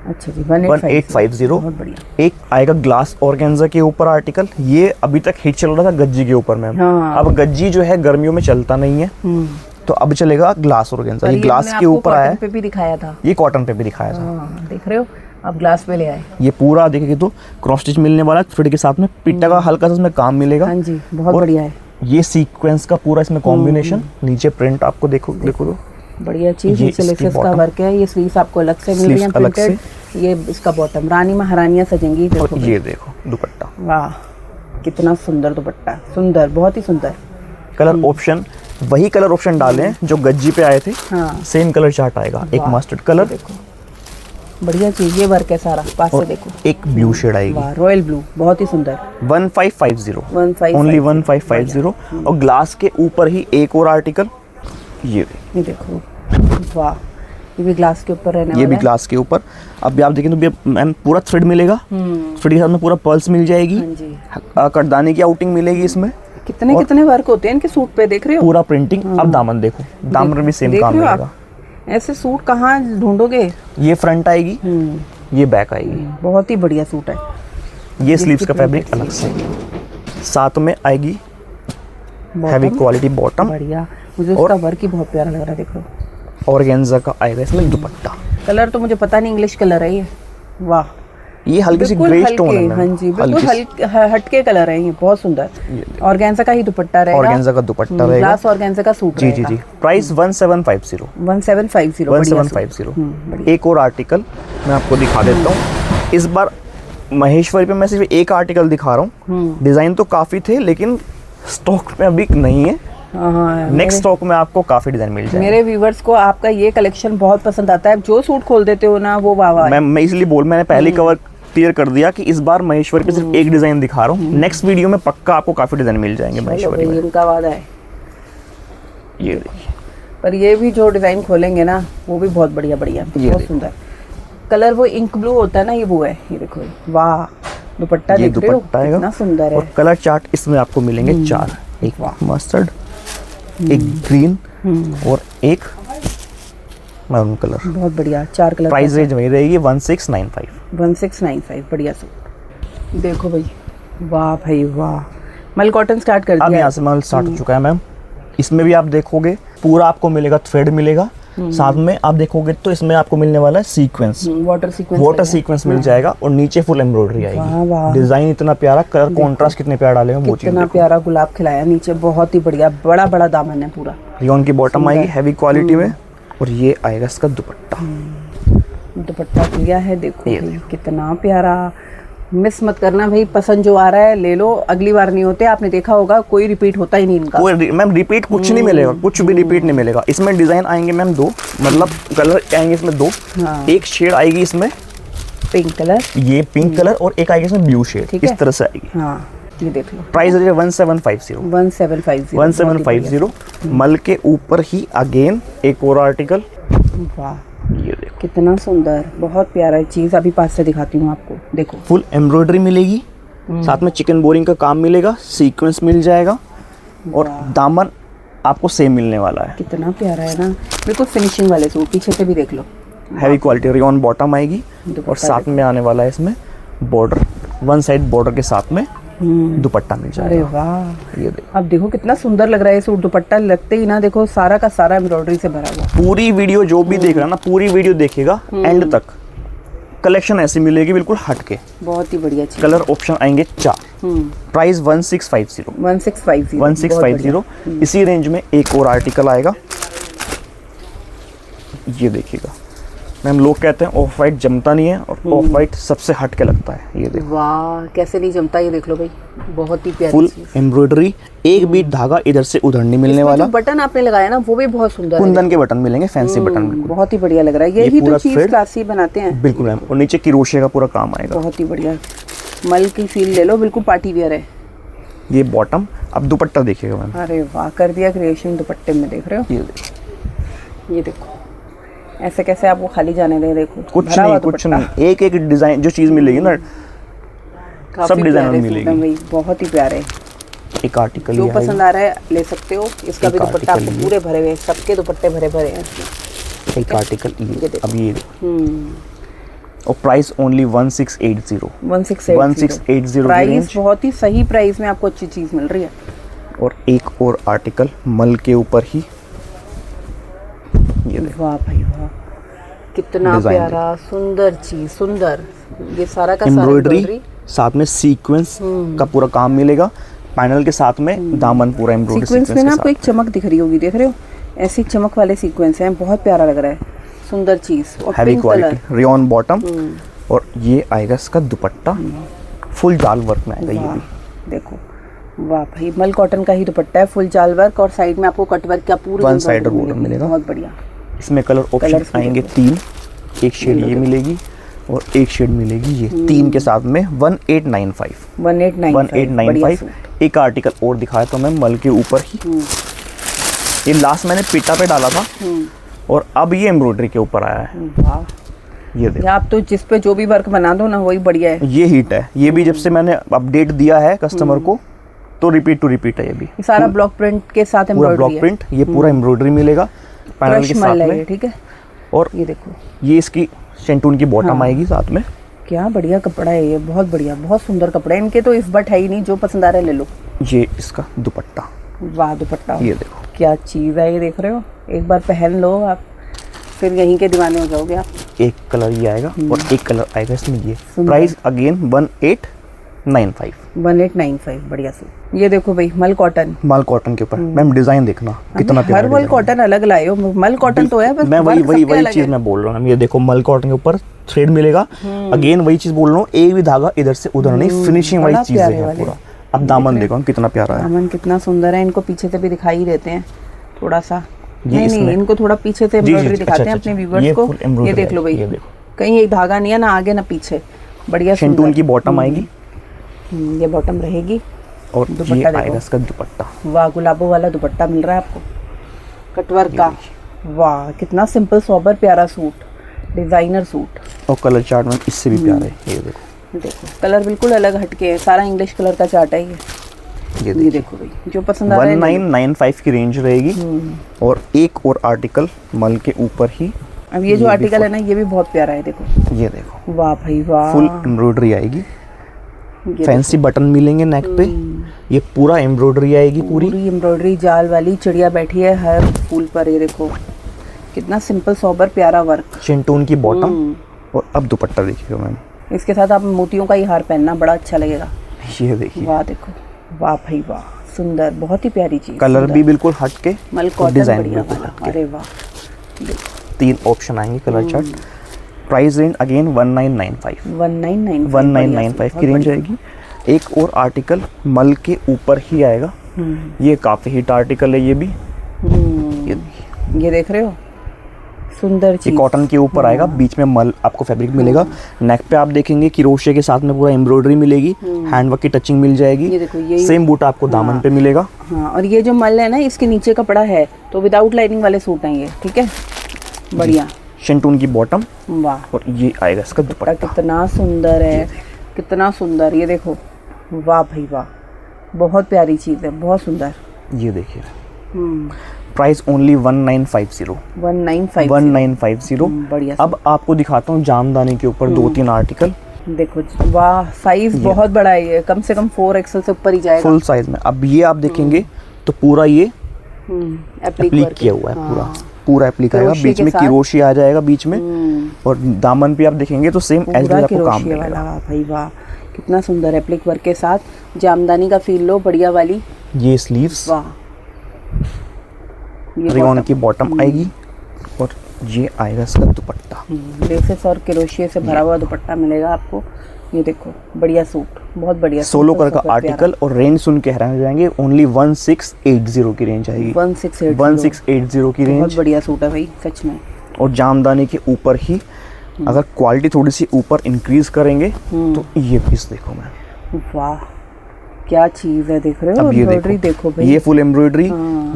अच्छा जी, 1850। बहुत बढ़िया। एक आएगा ग्लास ऑर्गेन्जा के ऊपर आर्टिकल, ये अभी तक हिट चल रहा था गज्जी के ऊपर मैम। हाँ। अब गज्जी जो है गर्मियों में चलता नहीं है, तो अब चलेगा ग्लास ऑर्गेन्जा। ये ग्लास के ऊपर आया है, पे भी दिखाया था, ये कॉटन पे भी दिखाया था। हाँ, देख रहे हो आप, ग्लास पे ले आए। ये पूरा देखिए तो क्रॉस स्टिच मिलने वाला है थ्रेड के साथ में, पिट्टा का हल्का सा इसमें काम मिलेगा। हाँ जी, बहुत और बढ़िया है। ये सीक्वेंस का पूरा इसमें कॉम्बिनेशन, नीचे प्रिंट आपको देखो तो बढ़िया चीज। ये नीचे इसकी लेसेस का bottom। वर्क है, ये स्लीव्स आपको अलग से मिल रही हैं Sleeves अलग से। प्रिंटेड। ये इसका बॉटम, रानी महारानियां सजेंगी। देखो और ये देखो दुपट्टा, वाह, कितना सुंदर दुपट्टा, सुंदर, बहुत ही सुंदर। कलर ऑप्शन वही कलर ऑप्शन डाले हैं जो गज्जी पे आए थे। हाँ, सेम कलर चार्ट आएगा, एक वाह, मस्टर्ड कलर, देखो बढ़िया चीज। ये वर्क है सारा, पास से और देखो। एक ब्लू शेड आएगी। वाह, रॉयल ब्लू, बहुत ही सुंदर। 1550, 1550 ओनली 1550। और ग्लास के ऊपर ही एक और आर्टिकल, ये देखो, वाह, ये भी ग्लास के ऊपर रहने ये वाला भी है। ग्लास के ऊपर। अब आप देखें तो मैम पूरा थ्रेड मिलेगा, थ्रेड के साथ में पूरा पर्ल्स मिल जाएगी। हाँ जी। कटदाने की आउटिंग मिलेगी इसमें, कितने कितने वर्क होते हैं इनके सूट पे, देख रहे हो। पूरा प्रिंटिंग। अब दामन देखो, दामन भी सेम देख काम रहे हो आप? मिलेगा। ऐसे सूट कहाँ ढूंढोगे। ये फ्रंट आएगी, ये बैक आएगी। बहुत ही बढ़िया सूट है। ये स्लीव्स का फैब्रिक अलग से, साथ में आएगी हैवी क्वालिटी बॉटम। बढ़िया, मुझे उसका वर्क ही बहुत प्यारा लग रहा है। देखो, ऑर्गेन्जा का आएगा इसमें दुपट्टा। कलर तो मुझे पता नहीं, इंग्लिश कलर है ये। वाह, ये हल्की सी बिल्कुल ग्रे हल्के, स्टोन है मैम। हाँ जी, बिल्कुल हल्की सी- हटके कलर है ये, बहुत सुंदर। ऑर्गेन्जा का ही दुपट्टा रहेगा। ऑर्गेन्जा का दुपट्टा रहेगा। ग्लास ऑर्गेन्जा का सूट जी जी जी। प्राइस 1750। 1750। 1750। एक और आर्टिकल मैं आपको दिखा देता हूँ। इस बार महेश्वरी पे मैं सिर्फ एक आर्टिकल दिखा रहा हूँ। डिजाइन तो काफी थे लेकिन स्टॉक में अभी नहीं है। हाँ, नेक्स्ट स्टॉक में आपको काफी डिजाइन मिल जाएंगे। मेरे व्यूवर्स को आपका ये कलेक्शन बहुत पसंद आता है। जो सूट खोल देते हो ना, वो वाह वाह है। मैं इसलिए मैंने पहले कवर क्लियर कर दिया कि इस बार महेश्वरी पे सिर्फ एक डिजाइन दिखा रहा हूँ। नेक्स्ट वीडियो में पक्का आपको काफी डिजाइन मिल जाएंगे चलो महेश्वरी भाई, में। इनका वादा है। ये देखिए, पर ये भी जो डिजाइन खोलेंगे ना, वो भी बहुत बढ़िया बढ़िया, ये बहुत देखो। सुंदर। कलर वो इंक ब्लू होता है ना, ये वो है। ये देखो, वाह, दुपट्टा ये देख रहे हो दुपट्टा आएगा कितना सुंदर और है। कलर चार्ट इसमें आपको मिलेंगे 4। एक मस्टर्ड, एक ग्रीन और एक मैरून कलर। बहुत बढ़िया, 4 कलर। प्राइस रेंज वही रहेगी 1695। 1695। बढ़िया सूट। देखो भाई, वाह भाई वाह, मल कॉटन स्टार्ट कर अब दिया यहाँ से माल स्टार्ट हो चुका है मैम। इसमें भी आप देखोगे पूरा आपको मिलेगा थ्रेड मिलेगा, साथ में आप देखोगे तो इसमें आपको मिलने वाला है sequence, water sequence. Water sequence मिल जाएगा और नीचे फुल एम्ब्रॉयडरी वाह, आएगी। वाह। डिजाइन इतना प्यारा, कलर कॉन्ट्रास्ट कितने प्यारा डाले हैं वो चीज कितना देखो। प्यारा गुलाब खिलाया नीचे, बहुत ही बढ़िया, बड़ा बड़ा दामन है पूरा। रियोन की बॉटम आएगी हैवी क्वालिटी में, और ये आएगा इसका दुपट्टा। दुपट्टा दिया है, देखो ये भाई, कितना प्यारा। मिस मत करना भाई, पसंद जो आ रहा है ले लो, अगली बार नहीं होते। आपने देखा होगा कोई रिपीट होता ही नहीं इनका। कोई मैम रिपीट कुछ नहीं मिलेगा, कुछ भी रिपीट नहीं मिलेगा। इसमें डिजाइन आएंगे मैम 2, मतलब कलर आएंगे इसमें 2। हाँ। एक शेड आएगी इसमें पिंक कलर। ये पिंक कलर और एक आएगी इसमें ब्लू शेड, ठीक है। इस तरह से आएगी। हाँ, ये देख लो, प्राइस है 1750। 1750। 1750। मल के ऊपर ही अगेन एक और आर्टिकल, वाह, ये देखो कितना सुंदर, बहुत प्यारा चीज। अभी पास से दिखाती हूँ आपको, देखो। फुल एम्ब्रॉयडरी मिलेगी, साथ में चिकन बोरिंग का काम मिलेगा, सीक्वेंस मिल जाएगा और दामन आपको सेम मिलने वाला है। कितना प्यारा है ना, बिल्कुल फिनिशिंग वाले सूट। पीछे से भी देख लो, हैवी क्वालिटी रियोन बॉटम आएगी दुपट्टा और साथ में आने वाला है इसमें बॉर्डर, वन साइड बॉर्डर के साथ में दुपट्टा मिल अरे जाएगा। वाह, ये देखो, अब देखो कितना सुंदर लग रहा है ये सूट। दुपट्टा लगते ही ना, देखो सारा का सारा एम्ब्रॉयडरी से भरा हुआ। पूरी वीडियो जो भी देख रहा है ना, पूरी वीडियो देखेगा एंड तक। कलेक्शन ऐसी मिलेगी बिल्कुल हटके। बहुत ही बढ़िया चीज। कलर ऑप्शन आएंगे 4। प्राइस 1650। 1650। 1650। इसी रेंज में एक और आर्टिकल आएगा, ये देखिएगा मैम। लोग कहते हैं ऑफ वाइट जमता नहीं है, और ऑफ वाइट सबसे हट के लगता है। ये देखो, वाह, कैसे नहीं जमता, ये देख लो भाई, बहुत ही प्यारी फुल चीज। एम्ब्रॉयडरी, एक भी धागा इधर से उधर नहीं मिलने इसमें वाला। जो बटन आपने लगाया ना, वो भी बहुत सुंदर है। कुंदन के बटन मिलेंगे, फैंसी बटन बिल्कुल। बहुत ही बढ़िया लग रहा है। यही तो पूरा चीज thread। क्लासी बनाते हैं। बिल्कुल मैम, और नीचे क्रोशे का पूरा काम आएगा। बहुत ही बढ़िया, मल की फील ले लो, बिल्कुल पार्टी वियर है। ये बॉटम। अब दुपट्टा देखिएगा मैम, अरे वाह, कर दिया क्रिएशन दुपट्टे में, देख रहे हो। ये देखो, ये देखो, ऐसे कैसे आपको खाली जाने दें, देखो कुछ भरा हुआ नहीं, कुछ दुपट्टा। नहीं। एक एक डिजाइन जो चीज मिलेगी ना, काफी सब डिजाइन प्यारे मिलेगी। सूट हैं भाई, बहुत ही प्यारे। एक आर्टिकल जो ये पसंद आ रहा है ले सकते हो। इसका एक भी दुपट्टा article आपको ये। पूरे भरे हुए हैं, सबके दुपट्टे भरे भरे हैं इसमें। एक आर्टिकल ये देखो। अब ये और प्राइस ओनली 1680 1680 की प्राइस रेंज। बहुत ही सही प्राइस में आपको अच्छी चीज़ मिल रही है। और एक और आर्टिकल मल के ऊपर ही, ये देखो वाह भाई वाह, कितना Design प्यारा सुंदर चीज, सुंदर। ये सारा का सारा एम्ब्रॉयडरी, साथ में सीक्वेंस का पूरा काम मिलेगा। पैनल के साथ में दामन पूरा एम्ब्रॉयडरी सीक्वेंस में के ना साथ। आपको एक चमक दिख रही होगी, देख रहे हो, ऐसी चमक वाले सीक्वेंस हैं, बहुत प्यारा लग रहा है, सुंदर चीज। और heavy pink colour, quality rayon bottom. और ये आएगा इसका दुपट्टा, फुल जाल वर्क में आएगा ये वाह भी। देखो, वाह भाई, मल कॉटन का ही दुपट्टा है, फुल जाल वर्क, और साइड में आपको कट वर्क का पूरा वन साइड बॉर्डर मिलेगा। बहुत बढ़िया। इसमें कलर ऑप्शन Colours भी आएंगे देखो। 3, एक शेड ये मिलेगी और एक शेड मिलेगी ये, 3 के साथ में 1895 1895 एक आर्टिकल और दिखाया तो मैं मल के ऊपर ही, ये लास्ट मैंने पिटा पे डाला था और अब ये एम्ब्रॉयडरी के ऊपर आया है। वाह, ये देखो, या आप तो जिस पे जो भी वर्क बना दो ना वही बढ़िया है। ये हिट है। ये भी जब से मैंने अपडेट दिया है कस्टमर को तो रिपीट टू रिपीट है ये भी। ये सारा ब्लॉक प्रिंट के साथ पूरा ब्लॉक एम्ब्रॉयडरी है, प्रिंट, ये पूरा एम्ब्रॉयडरी मिलेगा पैनल के क्रश साथ मल है में। ये, ठीक है। और ये देखो ये इसकी शेंटून की बॉटम आएगी साथ में। क्या बढ़िया कपड़ा है ये, बहुत बढ़िया, बहुत सुंदर कपड़ा है। इनके तो इस बट है ही नहीं, जो पसंद आ रहा है ले लो। ये इसका दुपट्टा, वाह दुपट्टा, ये देखो, क्या चीज़ है ये, देख रहे हो, एक बार पहन लो आप, फिर यहीं के दीवाने हो जाओगे आप। एक कलर ये आएगा और एक कलर आएगा इसमें ये। प्राइस अगेन 1895 1895 बढ़िया से। ये देखो भाई, मल कॉटन, माल कॉटन के ऊपर। मैम डिजाइन देखना कितना प्यारा हर मल design कॉटन अलग लाए हो। मल कॉटन तो है, बस मैं वही वर्क वही सबके वही अलग चीज है। मैं बोल रहा हूँ। ये देखो मल कॉटन के ऊपर थ्रेड मिलेगा। अगेन वही चीज बोल रहा हूँ, एक भी धागा इधर से उधर नहीं, फिनिशिंग वाली बड़ा चीजें प्यारे हैं वाले। पूरा। अब दामन देखो कितना प्यारा है। दामन कितना सुंदर है, इनको पीछे से भी दिखाई देते हैं थोड़ा सा। ये नहीं नहीं, इसमें- इनको थोड़ा पीछे से जी, एम्ब्रॉयडरी जी, दिखाते अच्छा, हैं अच्छा, अपने ये व्यूवर्स को। full embroidery ये देख लो भाई, ये देखो। कहीं एक धागा नहीं है ना आगे ना पीछे, बढ़िया शेंटून सुंदर। की बॉटम आएगी ये बॉटम रहेगी। और दुपट्टा ये देखो। आएगा इसका दुपट्टा। वाह, गुलाबों वाला दुपट्टा मिल रहा है आपको, कटवर्क का। वाह, कितना सिंपल सोबर प्यारा सूट, डिजाइनर सूट। और कलर चार्ट में इससे भी प्यारा है। ये देखो, देखो कलर बिल्कुल अलग हटके है, सारा इंग्लिश कलर का चार्ट है ये। ये ये देखो, देखो भाई, जो पसंद आ रहा है ले लो। 1995 की रेंज रहेगी। और एक और आर्टिकल मल के ऊपर ही, अब ये जो आर्टिकल है ना, ये भी बहुत प्यारा है, देखो। ये देखो, वाह भाई वाह, फुल एम्ब्रॉयडरी आएगी। ये फैंसी बटन मिलेंगे नेक पे। ये पूरा एम्ब्रॉयडरी आएगी पूरी। पूरी एम्ब्रॉयडरी जाल वाली, चिड़िया बैठी है हर फूल पर। ये देखो कितना सिंपल सोबर प्यारा वर्क। शेंटून की बॉटम। और अब दुपट्टा देखिएगा मैम, इसके साथ आप मोतियों का ही हार पहनना, बड़ा अच्छा लगेगा। ये देखिए, वाह देखो, वाह भाई वाह, सुंदर, बहुत ही प्यारी चीज। कलर भी बिल्कुल हट के, मल कॉटन डिजाइन बढ़िया बिल्कुल वाला, हट के। अरे वाह। 3 ऑप्शन आएंगे colour chart. Price range again 1995 1995 की रेंज आएगी। एक और आर्टिकल मल के ऊपर ही आएगा। ये काफी हिट आर्टिकल है ये भी। ये देखिए, ये देख रहे हो, सुंदर ये चीज। कॉटन के ऊपर आएगा, बीच में मल आपको फैब्रिक मिलेगा। नेक पे आप देखेंगे क्रोशे के साथ में पूरा एम्ब्रॉयडरी मिलेगी, हैंडवर्क की टचिंग मिल जाएगी। ये देखो, यही- सेम बूटा आपको दामन पे मिलेगा। हाँ, और ये जो मल है ना, इसके नीचे कपड़ा है, तो विदाउट लाइनिंग वाले सूट हैं ये, ठीक है, बढ़िया। शेंटून की बॉटम वाह, और ये आएगा इसका दुपट्टा। कितना सुंदर है, कितना सुंदर। ये देखो, वाह भाई वाह, बहुत प्यारी चीज है, बहुत सुंदर। ये देखिए, प्राइस ओनली 1950 1950 बढ़िया। अब आपको दिखाता हूँ जामदानी के ऊपर 2-3 आर्टिकल देखो वाह, साइज बहुत बड़ा है ये, कम से कम 4XL से ऊपर ही जाएगा। फुल साइज में। अब ये आप देखेंगे तो पूरा ये एप्लिक एप्लीक वर्क किया हुआ है, पूरा एप्लीक आएगा। क्रोशे बीच के में साथ। किरोशी आ जाएगा बीच में। और दामन पे आप देखेंगे तो सेम एज पूरा आपको काम किरोशिया मिलेगा। वाला, भाई वाह, कितना सुंदर एप्लिक वर्क के साथ जामदानी का फील लो, बढ़िया वाली। ये स्लीव्स, वाह, ये रियोन की बॉटम आएगी और ये आएगा इसका दुपट्टा। लेसेस और किरोशिया से भरा हुआ दुपट्टा मिलेगा आपको। ये देखो, बढ़िया सूट, बहुत बढ़िया। सोलो कलर का आर्टिकल और रेंज सुन के हैरान हो जाएंगे। ओनली 1680 की रेंज आएगी। 1680 की बहुत रेंज। बढ़िया सूट है भाई, सच में। और जामदानी के ऊपर ही अगर क्वालिटी थोड़ी सी ऊपर इंक्रीज करेंगे तो ये पीस देखो मैम, वाह, क्या चीज है, देख रहे हो, अब ये एम्ब्रॉयडरी देखो भाई। ये फुल एम्ब्रॉयडरी।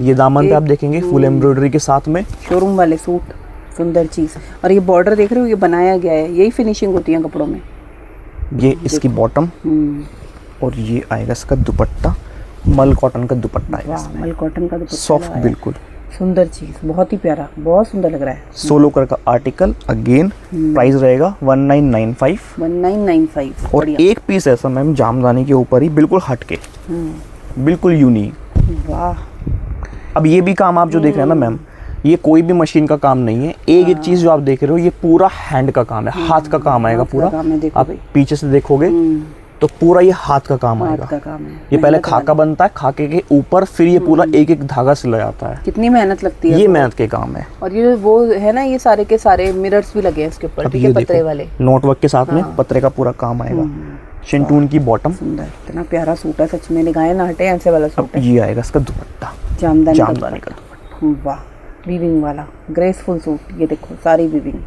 ये दामन पे आप देखेंगे फुल एम्ब्रॉयडरी के साथ में। शोरूम वाले सूट, सुंदर चीज। और ये बॉर्डर देख रहे हो, ये बनाया गया है, यही फिनिशिंग होती है कपड़ों में। ये इसकी बॉटम और ये आएगा इसका दुपट्टा। मल कॉटन का दुपट्टा है, वाह, मल कॉटन का दुपट्टा सॉफ्ट लगाया। बिल्कुल, सुंदर चीज, बहुत ही प्यारा, बहुत सुंदर लग रहा है। 16 कलर का आर्टिकल। अगेन प्राइस रहेगा 1995। 1995। और एक पीस ऐसा मैम जामदानी के ऊपर ही बिल्कुल हटके, बिल्कुल यूनिक। वाह, अब ये भी काम आप जो देख रहे हैं ना मैम, ये कोई भी मशीन का काम नहीं है। एक एक चीज जो आप देख रहे हो ये पूरा हैंड का काम है, हाथ का काम आएगा पूरा। काम है, देखो आप भाई। पीछे से देखोगे तो पूरा ये हाथ का काम आएगा। हाथ का काम है। ये पहले खाका बनता है, खाके के ऊपर फिर ये पूरा एक एक धागा सिला जाता है। कितनी मेहनत लगती है। ये मेहनत के काम है। और ये वो है ना, ये सारे के सारे मिरर्स भी लगे हैं इसके ऊपर, अब ठीक ये है, पतरे देखो, वाले। नोट वर्क के साथ में पतरे का पूरा काम आएगा। शिंटून की बॉटम। सुंदर, इतना प्यारा सूट है सच में, निगाहें ना हटे ऐसे वाला सूट है। ये आएगा इसका दुपट्टा, जामदानी जामदानी का दुपट्टा। वाह, वीविंग वाला ग्रेसफुल सूट, ये देखो सारी वीविंग।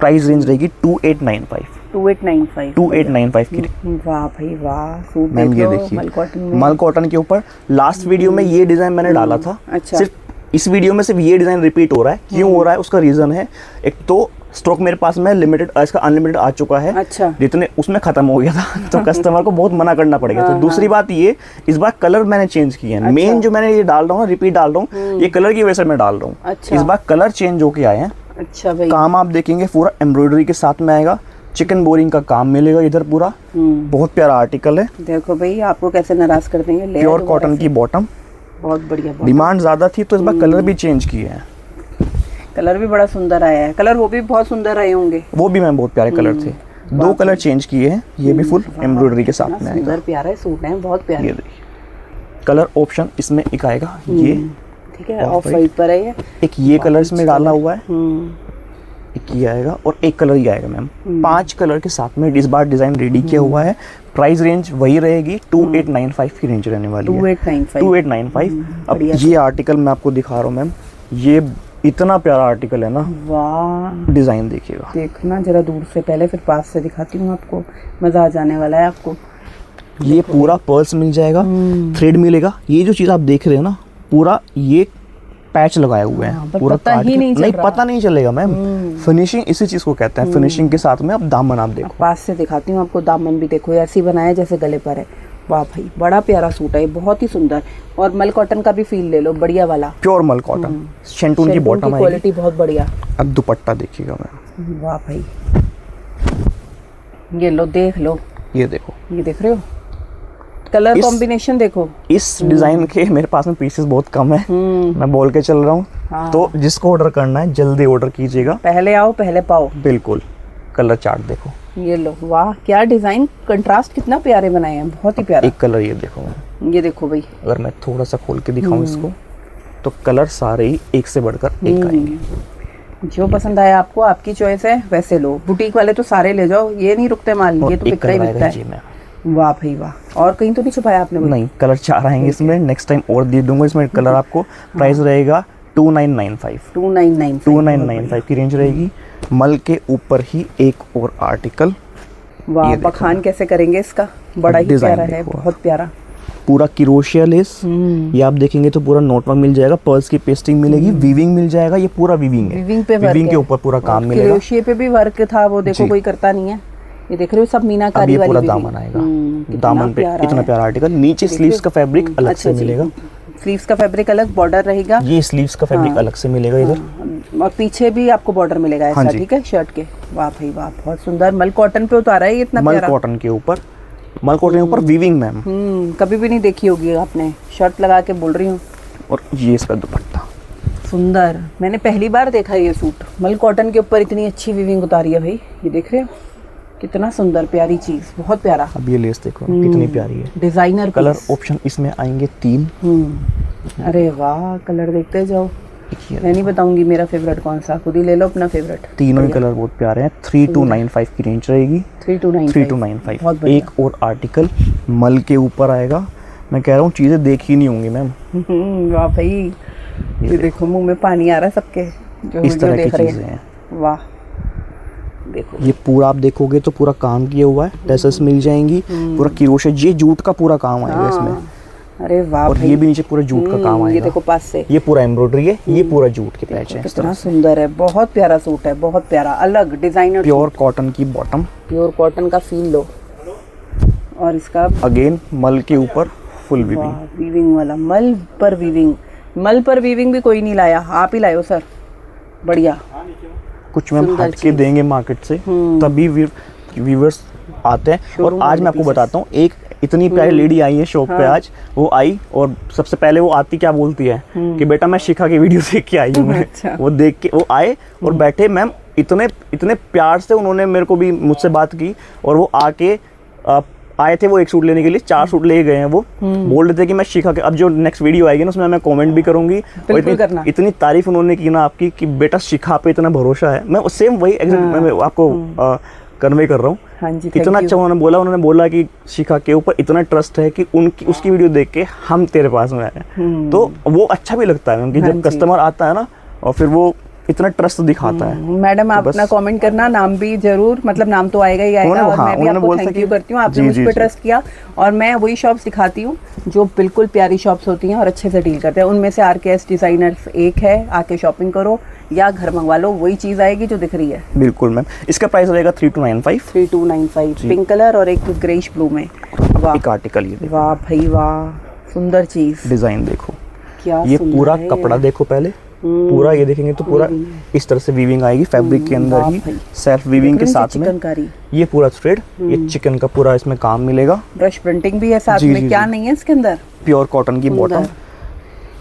प्राइस रेंज रहेगी 2895। 2895। 2895 की। वाह भाई वाह, सूट मैम देख ये लो, देखिए, मल कॉटन में। मल कॉटन के ऊपर लास्ट वीडियो में ये डिजाइन मैंने डाला था। अच्छा। सिर्फ इस वीडियो में सिर्फ ये डिजाइन रिपीट हो रहा है। क्यों हो रहा है उसका रीजन है, एक तो स्टॉक मेरे पास में लिमिटेड, इसका अनलिमिटेड आ चुका है। अच्छा। जितने उसमें खत्म हो गया था तो कस्टमर को बहुत मना करना पड़ेगा। तो दूसरी बात ये, इस बार कलर मैंने चेंज किया है। मेन जो मैंने ये डाल रहा हूँ, रिपीट डाल रहा हूँ, ये कलर की वजह से मैं डाल रहा हूँ। अच्छा। इस बार कलर चेंज होके आए हैं। अच्छा भाई। काम आप देखेंगे पूरा एम्ब्रॉयडरी के साथ में आएगा, चिकन बोरिंग का काम मिलेगा इधर पूरा। बहुत प्यारा आर्टिकल है। देखो भाई, आपको कैसे नाराज कर देंगे। ले प्योर कॉटन की बॉटम। बहुत बढ़िया। डिमांड ज्यादा थी तो इस बार कलर भी चेंज किए हैं। कलर भी बड़ा सुंदर आया है। कलर वो भी बहुत सुंदर आए होंगे। वो भी मैम बहुत प्यारे कलर थे। 2 कलर चेंज किए हैं। ये भी फुल एम्ब्रॉयडरी के साथ में आएगा। सुंदर प्यारा है सूट है, बहुत प्यारा। ये देखिए कलर ऑप्शन इसमें एक आएगा, ये ठीक है, ऑफ वाइट पर है ये। एक ये कलर इसमें डाला हुआ है, एक ये आएगा और एक कलर ये आएगा मैम। 5 कलर के साथ में इस बार डिजाइन रेडी किया हुआ है। प्राइस रेंज वही रहेगी, 2895 की रेंज रहने वाली है। 2895। अब ये आर्टिकल मैं आपको दिखा रहा हूँ मैम, ये इतना प्यारा आर्टिकल है ना। वाह, डिजाइन देखिएगा, देखना जरा दूर से, पहले फिर पास से दिखाती हूँ आपको, मजा आ जाने वाला है आपको। ये पूरा पर्ल्स मिल जाएगा, थ्रेड मिलेगा। ये जो चीज आप देख रहे हैं ना, पूरा ये पैच लगाए हुए हैं, पर पूरा पता ही नहीं चल रहा। पता नहीं चलेगा मैम। फिनिशिंग इसी चीज को कहते हैं। फिनिशिंग के साथ में अब दामन आप देखो, पास से दिखाती हूँ आपको। दामन भी देखो ऐसे ही बनाया जैसे गले पर है। वाह भाई, बड़ा प्यारा सूट है ये, बहुत ही सुंदर। और मल कॉटन का भी फील ले लो, बढ़िया वाला प्योर मल कॉटन। शेंटून की बॉटम आएगी। क्वालिटी बहुत बढ़िया। अब दुपट्टा देखिएगा मैम, वाह भाई, ये लो, देख लो, ये देखो, ये देख रहे हो कलर कॉम्बिनेशन देखो। इस डिजाइन के मेरे पास में पीसेस बहुत कम है, मैं बोल के चल रहा हूँ। तो जिसको ऑर्डर करना है जल्दी ऑर्डर कीजिएगा। पहले आओ पहले पाओ। बिल्कुल। कलर चार्ट देखो, ये लो, वाह क्या डिजाइन, कंट्रास्ट कितना प्यारे बनाए हैं, बहुत ही प्यारा। एक कलर ये देखो मैम, ये देखो भाई, अगर मैं थोड़ा सा खोल के दिखाऊं इसको, तो कलर सारे ही एक से बढ़कर एक आएंगे। जो पसंद आया आपको, आपकी चॉइस है, वैसे लो। बुटीक वाले तो सारे ले जाओ, ये नहीं रुकते माल, ये तो बिकता ही बिकता है। वाह भाई वाह, और कहीं तो नहीं छुपाया आपने? नहीं, कलर 4 आएंगे इसमें, नेक्स्ट टाइम और दे दूंगा इसमें कलर आपको। प्राइस रहेगा 2995। 2995 की रेंज रहेगी। मल के ऊपर ही एक और आर्टिकल। वाह, बखान कैसे करेंगे इसका, बड़ा ही प्यारा है, बहुत प्यारा। पूरा किरोशिया लेस, ये आप देखेंगे तो पूरा नोटवर्क मिल जाएगा, पर्ल्स की पेस्टिंग मिलेगी, वीविंग मिल जाएगा। ये पूरा वीविंग है, वीविंग के ऊपर पूरा काम मिलेगा। किरोशिया पे भी वर्क था, वो देखो कोई करता नहीं है। ये देख रहे हो सब मीनाकारी वाली। पूरा दामन आएगा, दामन पे इतना प्यारा आर्टिकल। नीचे स्लीव्स का फैब्रिक अलग से मिलेगा, स्लीव्स का फैब्रिक अलग, बॉर्डर रहेगा। ये स्लीव्स का फैब्रिक अलग से मिलेगा इधर, और पीछे भी आपको बॉर्डर मिलेगा ऐसा, ठीक है, शर्ट के। वाह भाई वाह, बहुत सुंदर। मल कॉटन पे उतारा है ये, इतना प्यारा। मल कॉटन के ऊपर, मल कॉटन के ऊपर वीविंग मैम। कभी भी नहीं देखी होगी आपने, शर्ट लगा के बोल रही हूँ। और ये इसका दुपट्टा सुंदर, मैंने पहली बार देखा ये सूट, मल कॉटन के ऊपर इतनी अच्छी वीविंग उतारी है भाई। ये देख रहे हो कितना सुंदर, प्यारी चीज, बहुत प्यारा। अब ये लेस देखो कितनी प्यारी है। डिजाइनर कलर ऑप्शन इसमें आएंगे 3। अरे वाह, कलर देखते जाओ। मैं नहीं बताऊंगी मेरा फेवरेट कौन सा, खुद ही ले लो अपना फेवरेट। तीनों ही कलर बहुत प्यारे हैं। 3295 की रेंज रहेगी। 3295। एक और आर्टिकल मल के ऊपर आएगा। मैं कह रहा हूँ चीजें देखी नहीं होंगी मैम। वाह भाई, ये देखो मुंह में पानी आ रहा है सबके जो इस तरह की चीजें हैं। वाह, देखो ये पूरा आप देखोगे तो पूरा काम किया हुआ है, टेसल्स मिल जाएंगी, पूरा किरोशिया, ये जूट का पूरा काम आएगा इसमें। अरे वाह, और ये भी नीचे पूरा जूट का काम आएगा। ये देखो पास से, ये पूरा एम्ब्रॉयडरी है, ये पूरा जूट के पैच है। कितना सुंदर है, बहुत प्यारा सूट है, बहुत प्यारा, अलग डिजाइनर। प्योर कॉटन की बॉटम, प्योर कॉटन का फील लो। और इसका अगेन मल के ऊपर फुल वीविंग। वीविंग वाला मल पर वीविंग भी कोई नहीं लाया, आप ही लाए हो सर। बढ़िया। कुछ मैम हट के देंगे मार्केट से, तभी व्यूवर्स आते हैं। और आज मैं आपको बताता हूँ, एक इतनी प्यारी लेडी आई है शॉप पे आज। वो आई और सबसे पहले वो आती क्या बोलती है कि बेटा मैं शिखा की वीडियो देख के आई हूँ मैं। अच्छा। वो देख के वो आए और बैठे, मैम इतने प्यार से उन्होंने मेरे को भी मुझसे बात की। और वो आके आए थे वो एक सूट लेने के लिए, 4 सूट ले गए हैं। वो बोल रहे थे कि मैं शिखा के, अब जो नेक्स्ट वीडियो आएगी ना उसमें मैं कमेंट भी करूंगी। और इतनी तारीफ उन्होंने की ना आपकी कि बेटा शिखा पे इतना भरोसा है। मैं सेम वही एग्जैक्ट मैं आपको कन्वे कर रहा हूँ। हाँ जी, इतना अच्छा उन्होंने बोला कि शिखा के ऊपर इतना ट्रस्ट है कि उसकी वीडियो देख के हम तेरे पास में आए। तो वो अच्छा भी लगता है कि जब कस्टमर आता है ना और फिर वो इतना ट्रस्ट दिखाता है। मैडम आप अपना कमेंट करना, नाम भी जरूर, मतलब नाम तो आएगा ही आएगा। और मैं भी आपको थैंक यू करती हूँ, आपने मुझ पे ट्रस्ट किया। और मैं वही शॉप्स दिखाती हूँ जो बिल्कुल प्यारी शॉप्स होती हैं और अच्छे से डील करते हैं। उनमें से RKS डिजाइनर्स एक है, आके शॉपिंग करो या घर मंगवा लो, वही चीज आएगी जो दिख रही है। बिल्कुल मैम। इसका प्राइस रहेगा 3295 पिंक कलर और एक ग्रेइश ब्लू में। वाह, एक आर्टिकल ये देखो। वाह भाई वाह, सुंदर चीज। डिजाइन देखो, क्या ये पूरा कपड़ा देखो पहले, पूरा ये देखेंगे तो पूरा इस तरह से वीविंग आएगी फैब्रिक के अंदर ही, सेल्फ वीविंग के साथ में। ये पूरा थ्रेड, ये चिकन का पूरा इसमें काम मिलेगा। ब्रश प्रिंटिंग भी है साथ में। क्या नहीं है इसके अंदर? प्योर कॉटन की बॉटम।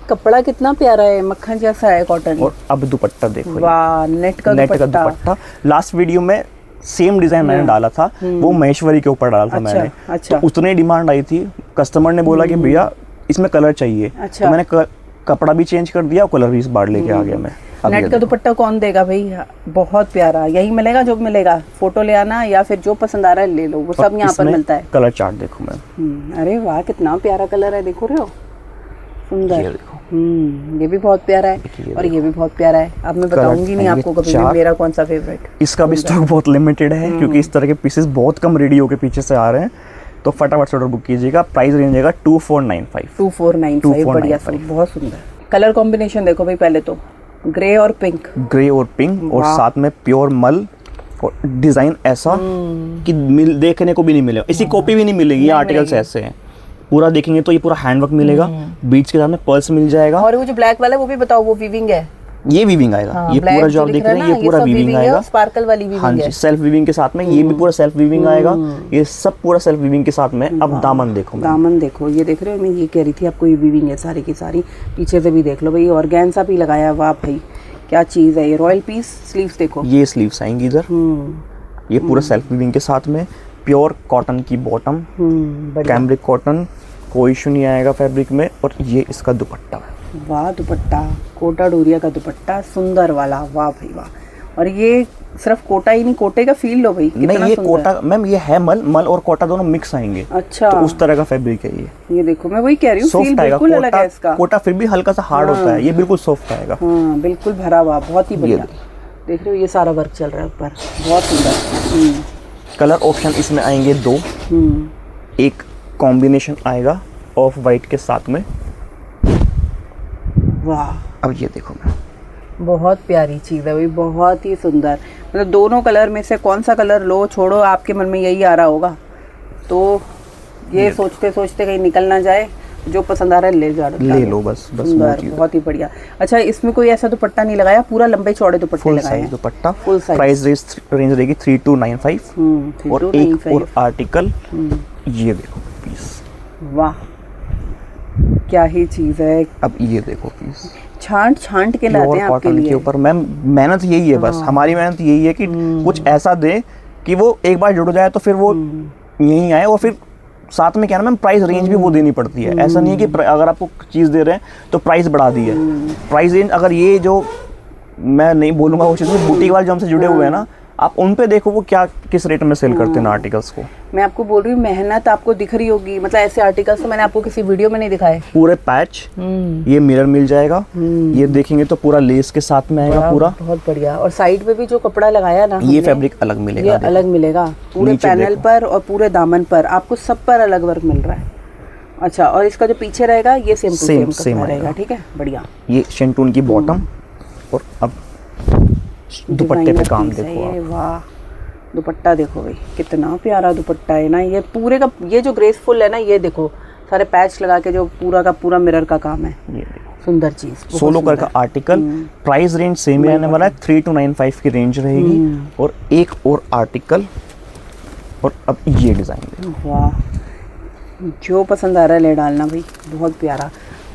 कपड़ा कितना प्यारा है, मक्खन जैसा है कॉटन। और अब दुपट्टा देखो, वाह, नेट का दुपट्टा। लास्ट वीडियो में सेम डिजाइन मैंने डाला था, वो महेश्वरी के ऊपर डाला था मैंने। अच्छा। तो उतनी डिमांड आई थी, कस्टमर ने बोला कि भैया इसमें कलर चाहिए। तो मैंने कपड़ा भी चेंज कर दिया और कलर भी इस बार लेके आ गया मैं। नेट का दुपट्टा कौन देगा भाई, बहुत प्यारा। यही मिलेगा जो मिलेगा, फोटो ले आना या फिर जो पसंद आ रहा है ले लो, वो सब यहाँ पर मिलता है। कलर चार्ट देखो मैम। अरे वाह, कितना प्यारा कलर है, देखो रहे हो, सुंदर। ये भी बहुत प्यारा है और ये भी बहुत प्यारा है। अब मैं बताऊंगी नहीं आपको कभी भी मेरा कौन सा फेवरेट। इसका भी स्टॉक बहुत लिमिटेड है क्योंकि इस तरह के पीसेस बहुत कम रेडियो के पीछे से आ रहे हैं। तो फटाफट से ऑर्डर बुक कीजिएगा। प्राइस रेंज रहेगा 2495। बढ़िया, बहुत सुंदर। कलर कॉम्बिनेशन देखो भाई, पहले तो ग्रे और पिंक और साथ में प्योर मल और डिजाइन ऐसा कि देखने को भी नहीं मिलेगा, इसी कॉपी भी नहीं मिलेगी। ये आर्टिकल्स ऐसे हैं, पूरा देखेंगे तो ये पूरा हैंडवर्क मिलेगा, बीच के साथ में पर्ल्स मिल जाएगा। और वो जो ब्लैक वाला है वो भी बताओ, वो वीविंग है? ये वीविंग आएगा। ये पूरा जो आप देख रहे हैं ये पूरा वीविंग आएगा, स्पार्कल वाली वीविंग है। हाँ जी, सेल्फ वीविंग के साथ में ये भी पूरा सेल्फ वीविंग आएगा। ये सब पूरा सेल्फ वीविंग के साथ में। अब दामन देखो, दामन देखो, ये देख रहे हो, मैं ये कह रही थी आपको, ये वीविंग है सारी की सारी। पीछे से भी देख लो भाई, ऑर्गेन्जा भी लगाया। वाह भाई, क्या चीज है ये। रॉयल पीस स्लीव्स देखो, ये स्लीव्स आएंगी इधर। ये पूरा सेल्फ वीविंग के साथ में, प्योर कॉटन की बॉटम, कैमरिक कॉटन, कोई इशू नहीं आएगा फैब्रिक में। और ये इसका दुपट्टा, वाह दुपट्टा, कोटा डोरिया का दुपट्टा, सुंदर वाला। वाह भाई वाह। और ये सिर्फ कोटा ही नहीं, कोटे का फील लो भाई। नहीं, ये कोटा मैम, ये है मल और कोटा दोनों मिक्स आएंगे। अच्छा, तो उस तरह का फैब्रिक है ये देखो, मैं वही कह रही हूँ, फील बिल्कुल अलग है इसका। कोटा फिर भी हल्का सा हार्ड होता है, ये बिल्कुल सॉफ्ट आएगा। बिल्कुल भरा हुआ, बहुत ही बढ़िया। देख रहे हो, ये सारा वर्क चल रहा है ऊपर, बहुत सुंदर। कलर ऑप्शन इसमें आएंगे 2। एक कॉम्बिनेशन आएगा ऑफ वाइट के साथ में। वाह, अब ये देखो मैम, बहुत प्यारी चीज़ है भाई, बहुत ही सुंदर। मतलब दोनों कलर में से कौन सा कलर लो, छोड़ो, आपके मन में यही आ रहा होगा। तो ये सोचते सोचते कहीं निकल ना जाए, जो पसंद आ रहा है ले लो बस। सुंदर, बहुत ही बढ़िया। अच्छा, इसमें कोई ऐसा दुपट्टा नहीं लगाया, पूरा लंबे चौड़े दुपट्टे लगाए हैं। दुपट्टा फुल साइज। प्राइस रेंज रहेगी 3295। और एक और आर्टिकल ये देखो पीस, वाह क्या ही चीज है। अब ये देखो पीस, छांट के लाते हैं आपके लिए। के ऊपर मैम मेहनत यही है, बस हमारी मेहनत यही है कि कुछ ऐसा दे कि वो एक बार जुड़ जाए तो फिर वो यहीं आए। और फिर साथ में क्या ना मैम, प्राइस रेंज भी वो देनी पड़ती है। ऐसा नहीं है कि अगर आपको चीज़ दे रहे हैं तो प्राइस बढ़ा दी है। प्राइस रेंज अगर ये जो मैं नहीं बोलूँगा वो चीज़, बुटीक वाले जो हमसे जुड़े हुए हैं ना, आप उन पे देखो वो क्या किस रेट में सेल करते हैं आर्टिकल्स को। मैं आपको बोल रही हूँ, मेहनत आपको दिख रही होगी। मतलब ऐसे आर्टिकल्स तो मैंने आपको किसी वीडियो में नहीं दिखाए। पूरे पैच, ये मिरर मिल जाएगा। ये देखेंगे तो पूरा लेस के साथ में आएगा पूरा, बहुत बढ़िया। और साइड पे भी जो कपड़ा लगाया ना, ये फैब्रिक अलग मिलेगा, ये अलग मिलेगा पूरे पैनल पर और पूरे दामन पर, आपको सब पर अलग वर्क मिल रहा है। अच्छा, और इसका जो पीछे रहेगा ये सेम रहेगा, ठीक है, बढ़िया। ये शेंटून की बॉटम। और अब दुपट्टे पे काम देखो आप। वाह, दुपट्टा देखो भाई, कितना प्यारा दुपट्टा है ना। ये पूरे का, ये जो ग्रेसफुल है ना, ये देखो सारे पैच लगा के जो पूरा का पूरा मिरर का काम है। ये देखो सुंदर चीज, सोलो कलर का आर्टिकल। प्राइस रेंज सेम रहने वाला है, 3295 की रेंज रहेगी। और एक और आर्टिकल, और अब ये डिजाइन वाह, जो पसंद आ रहा है ले डालना भाई, बहुत प्यारा।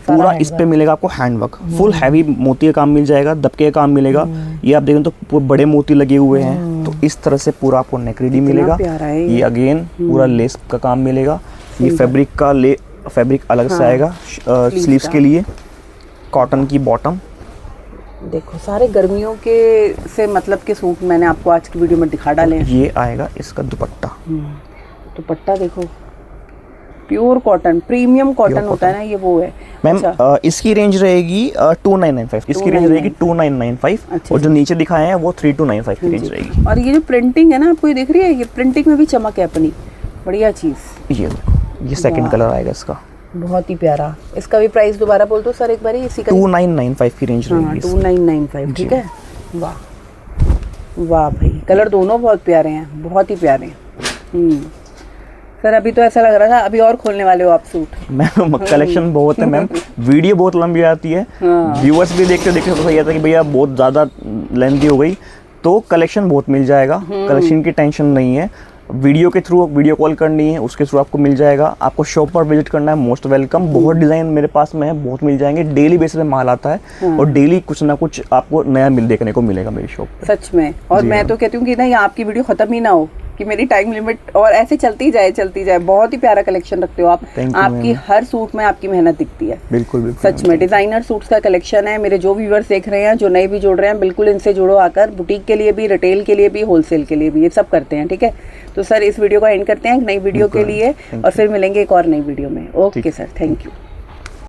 पूरा इस पे मिलेगा आपको हैंडवर्क, फुल हैवी मोती का काम मिल जाएगा, दबके का काम मिलेगा। ये आप देखें तो बड़े मोती लगे हुए हैं, तो इस तरह से पूरा आपको नेक रेडी मिलेगा। प्यारा है ये अगेन पूरा लेस का काम मिलेगा। ये फैब्रिक का फैब्रिक अलग से आएगा स्लीव्स के लिए। कॉटन की बॉटम। देखो सारे गर्मियों के से मतलब के सूट मैंने आपको आज की वीडियो में दिखा डाले हैं। ये आएगा इसका दुपट्टा। दुपट्टा देखो, प्योर कॉटन, प्रीमियम कॉटन होता है ना, ये वो है मैम। इसकी रेंज रहेगी 2995, इसकी रेंज रहेगी 2995। अच्छा, और जो नीचे दिखाए हैं वो 3295 की रेंज रहेगी। और ये जो प्रिंटिंग है ना, आपको ये दिख रही है, ये प्रिंटिंग में भी चमक है अपनी, बढ़िया चीज। ये देखो, ये सेकंड कलर आएगा इसका, बहुत ही प्यारा। इसका भी प्राइस दोबारा बोल दो सर एक बार, इसी का 2995 की रेंज रहेगी। 2995, ठीक है। वाह वाह भाई, कलर दोनों बहुत प्यारे हैं, बहुत ही प्यारे हैं। सर अभी तो ऐसा लग रहा था अभी और खोलने वाले हो आप सूट। मैम कलेक्शन बहुत है मैम, वीडियो बहुत लंबी आती है, व्यूअर्स भी देखते देखते तो सही आता है कि भैया बहुत ज़्यादा लेंथी हो गई, तो कलेक्शन बहुत मिल जाएगा, कलेक्शन की टेंशन नहीं है। वीडियो के थ्रू वीडियो कॉल करनी है, उसके थ्रू आपको मिल जाएगा। आपको शॉप पर विजिट करना है, मोस्ट वेलकम। बहुत डिज़ाइन मेरे पास में है, बहुत मिल जाएंगे। डेली बेसिस पे माल आता है और डेली कुछ ना कुछ आपको नया देखने को मिलेगा मेरी शॉप पे। सच में। और मैं तो कहती हूँ कि नहीं, आपकी वीडियो खत्म ही ना हो, कि मेरी टाइम लिमिट और ऐसे चलती जाए। बहुत ही प्यारा कलेक्शन रखते हो आप। आपकी हर सूट में आपकी मेहनत दिखती है। बिल्कुल बिल्कुल सच में डिजाइनर सूट्स का कलेक्शन है। मेरे जो व्यूअर्स देख रहे हैं, जो नए भी जुड़ रहे हैं, बिल्कुल इनसे जुड़ो आकर। बुटीक के लिए भी, रिटेल के लिए भी, होलसेल के लिए भी, ये सब करते हैं, ठीक है। तो सर इस वीडियो को एंड करते हैं नई वीडियो के लिए, और फिर मिलेंगे एक और नई वीडियो में। Okay sir, thank you.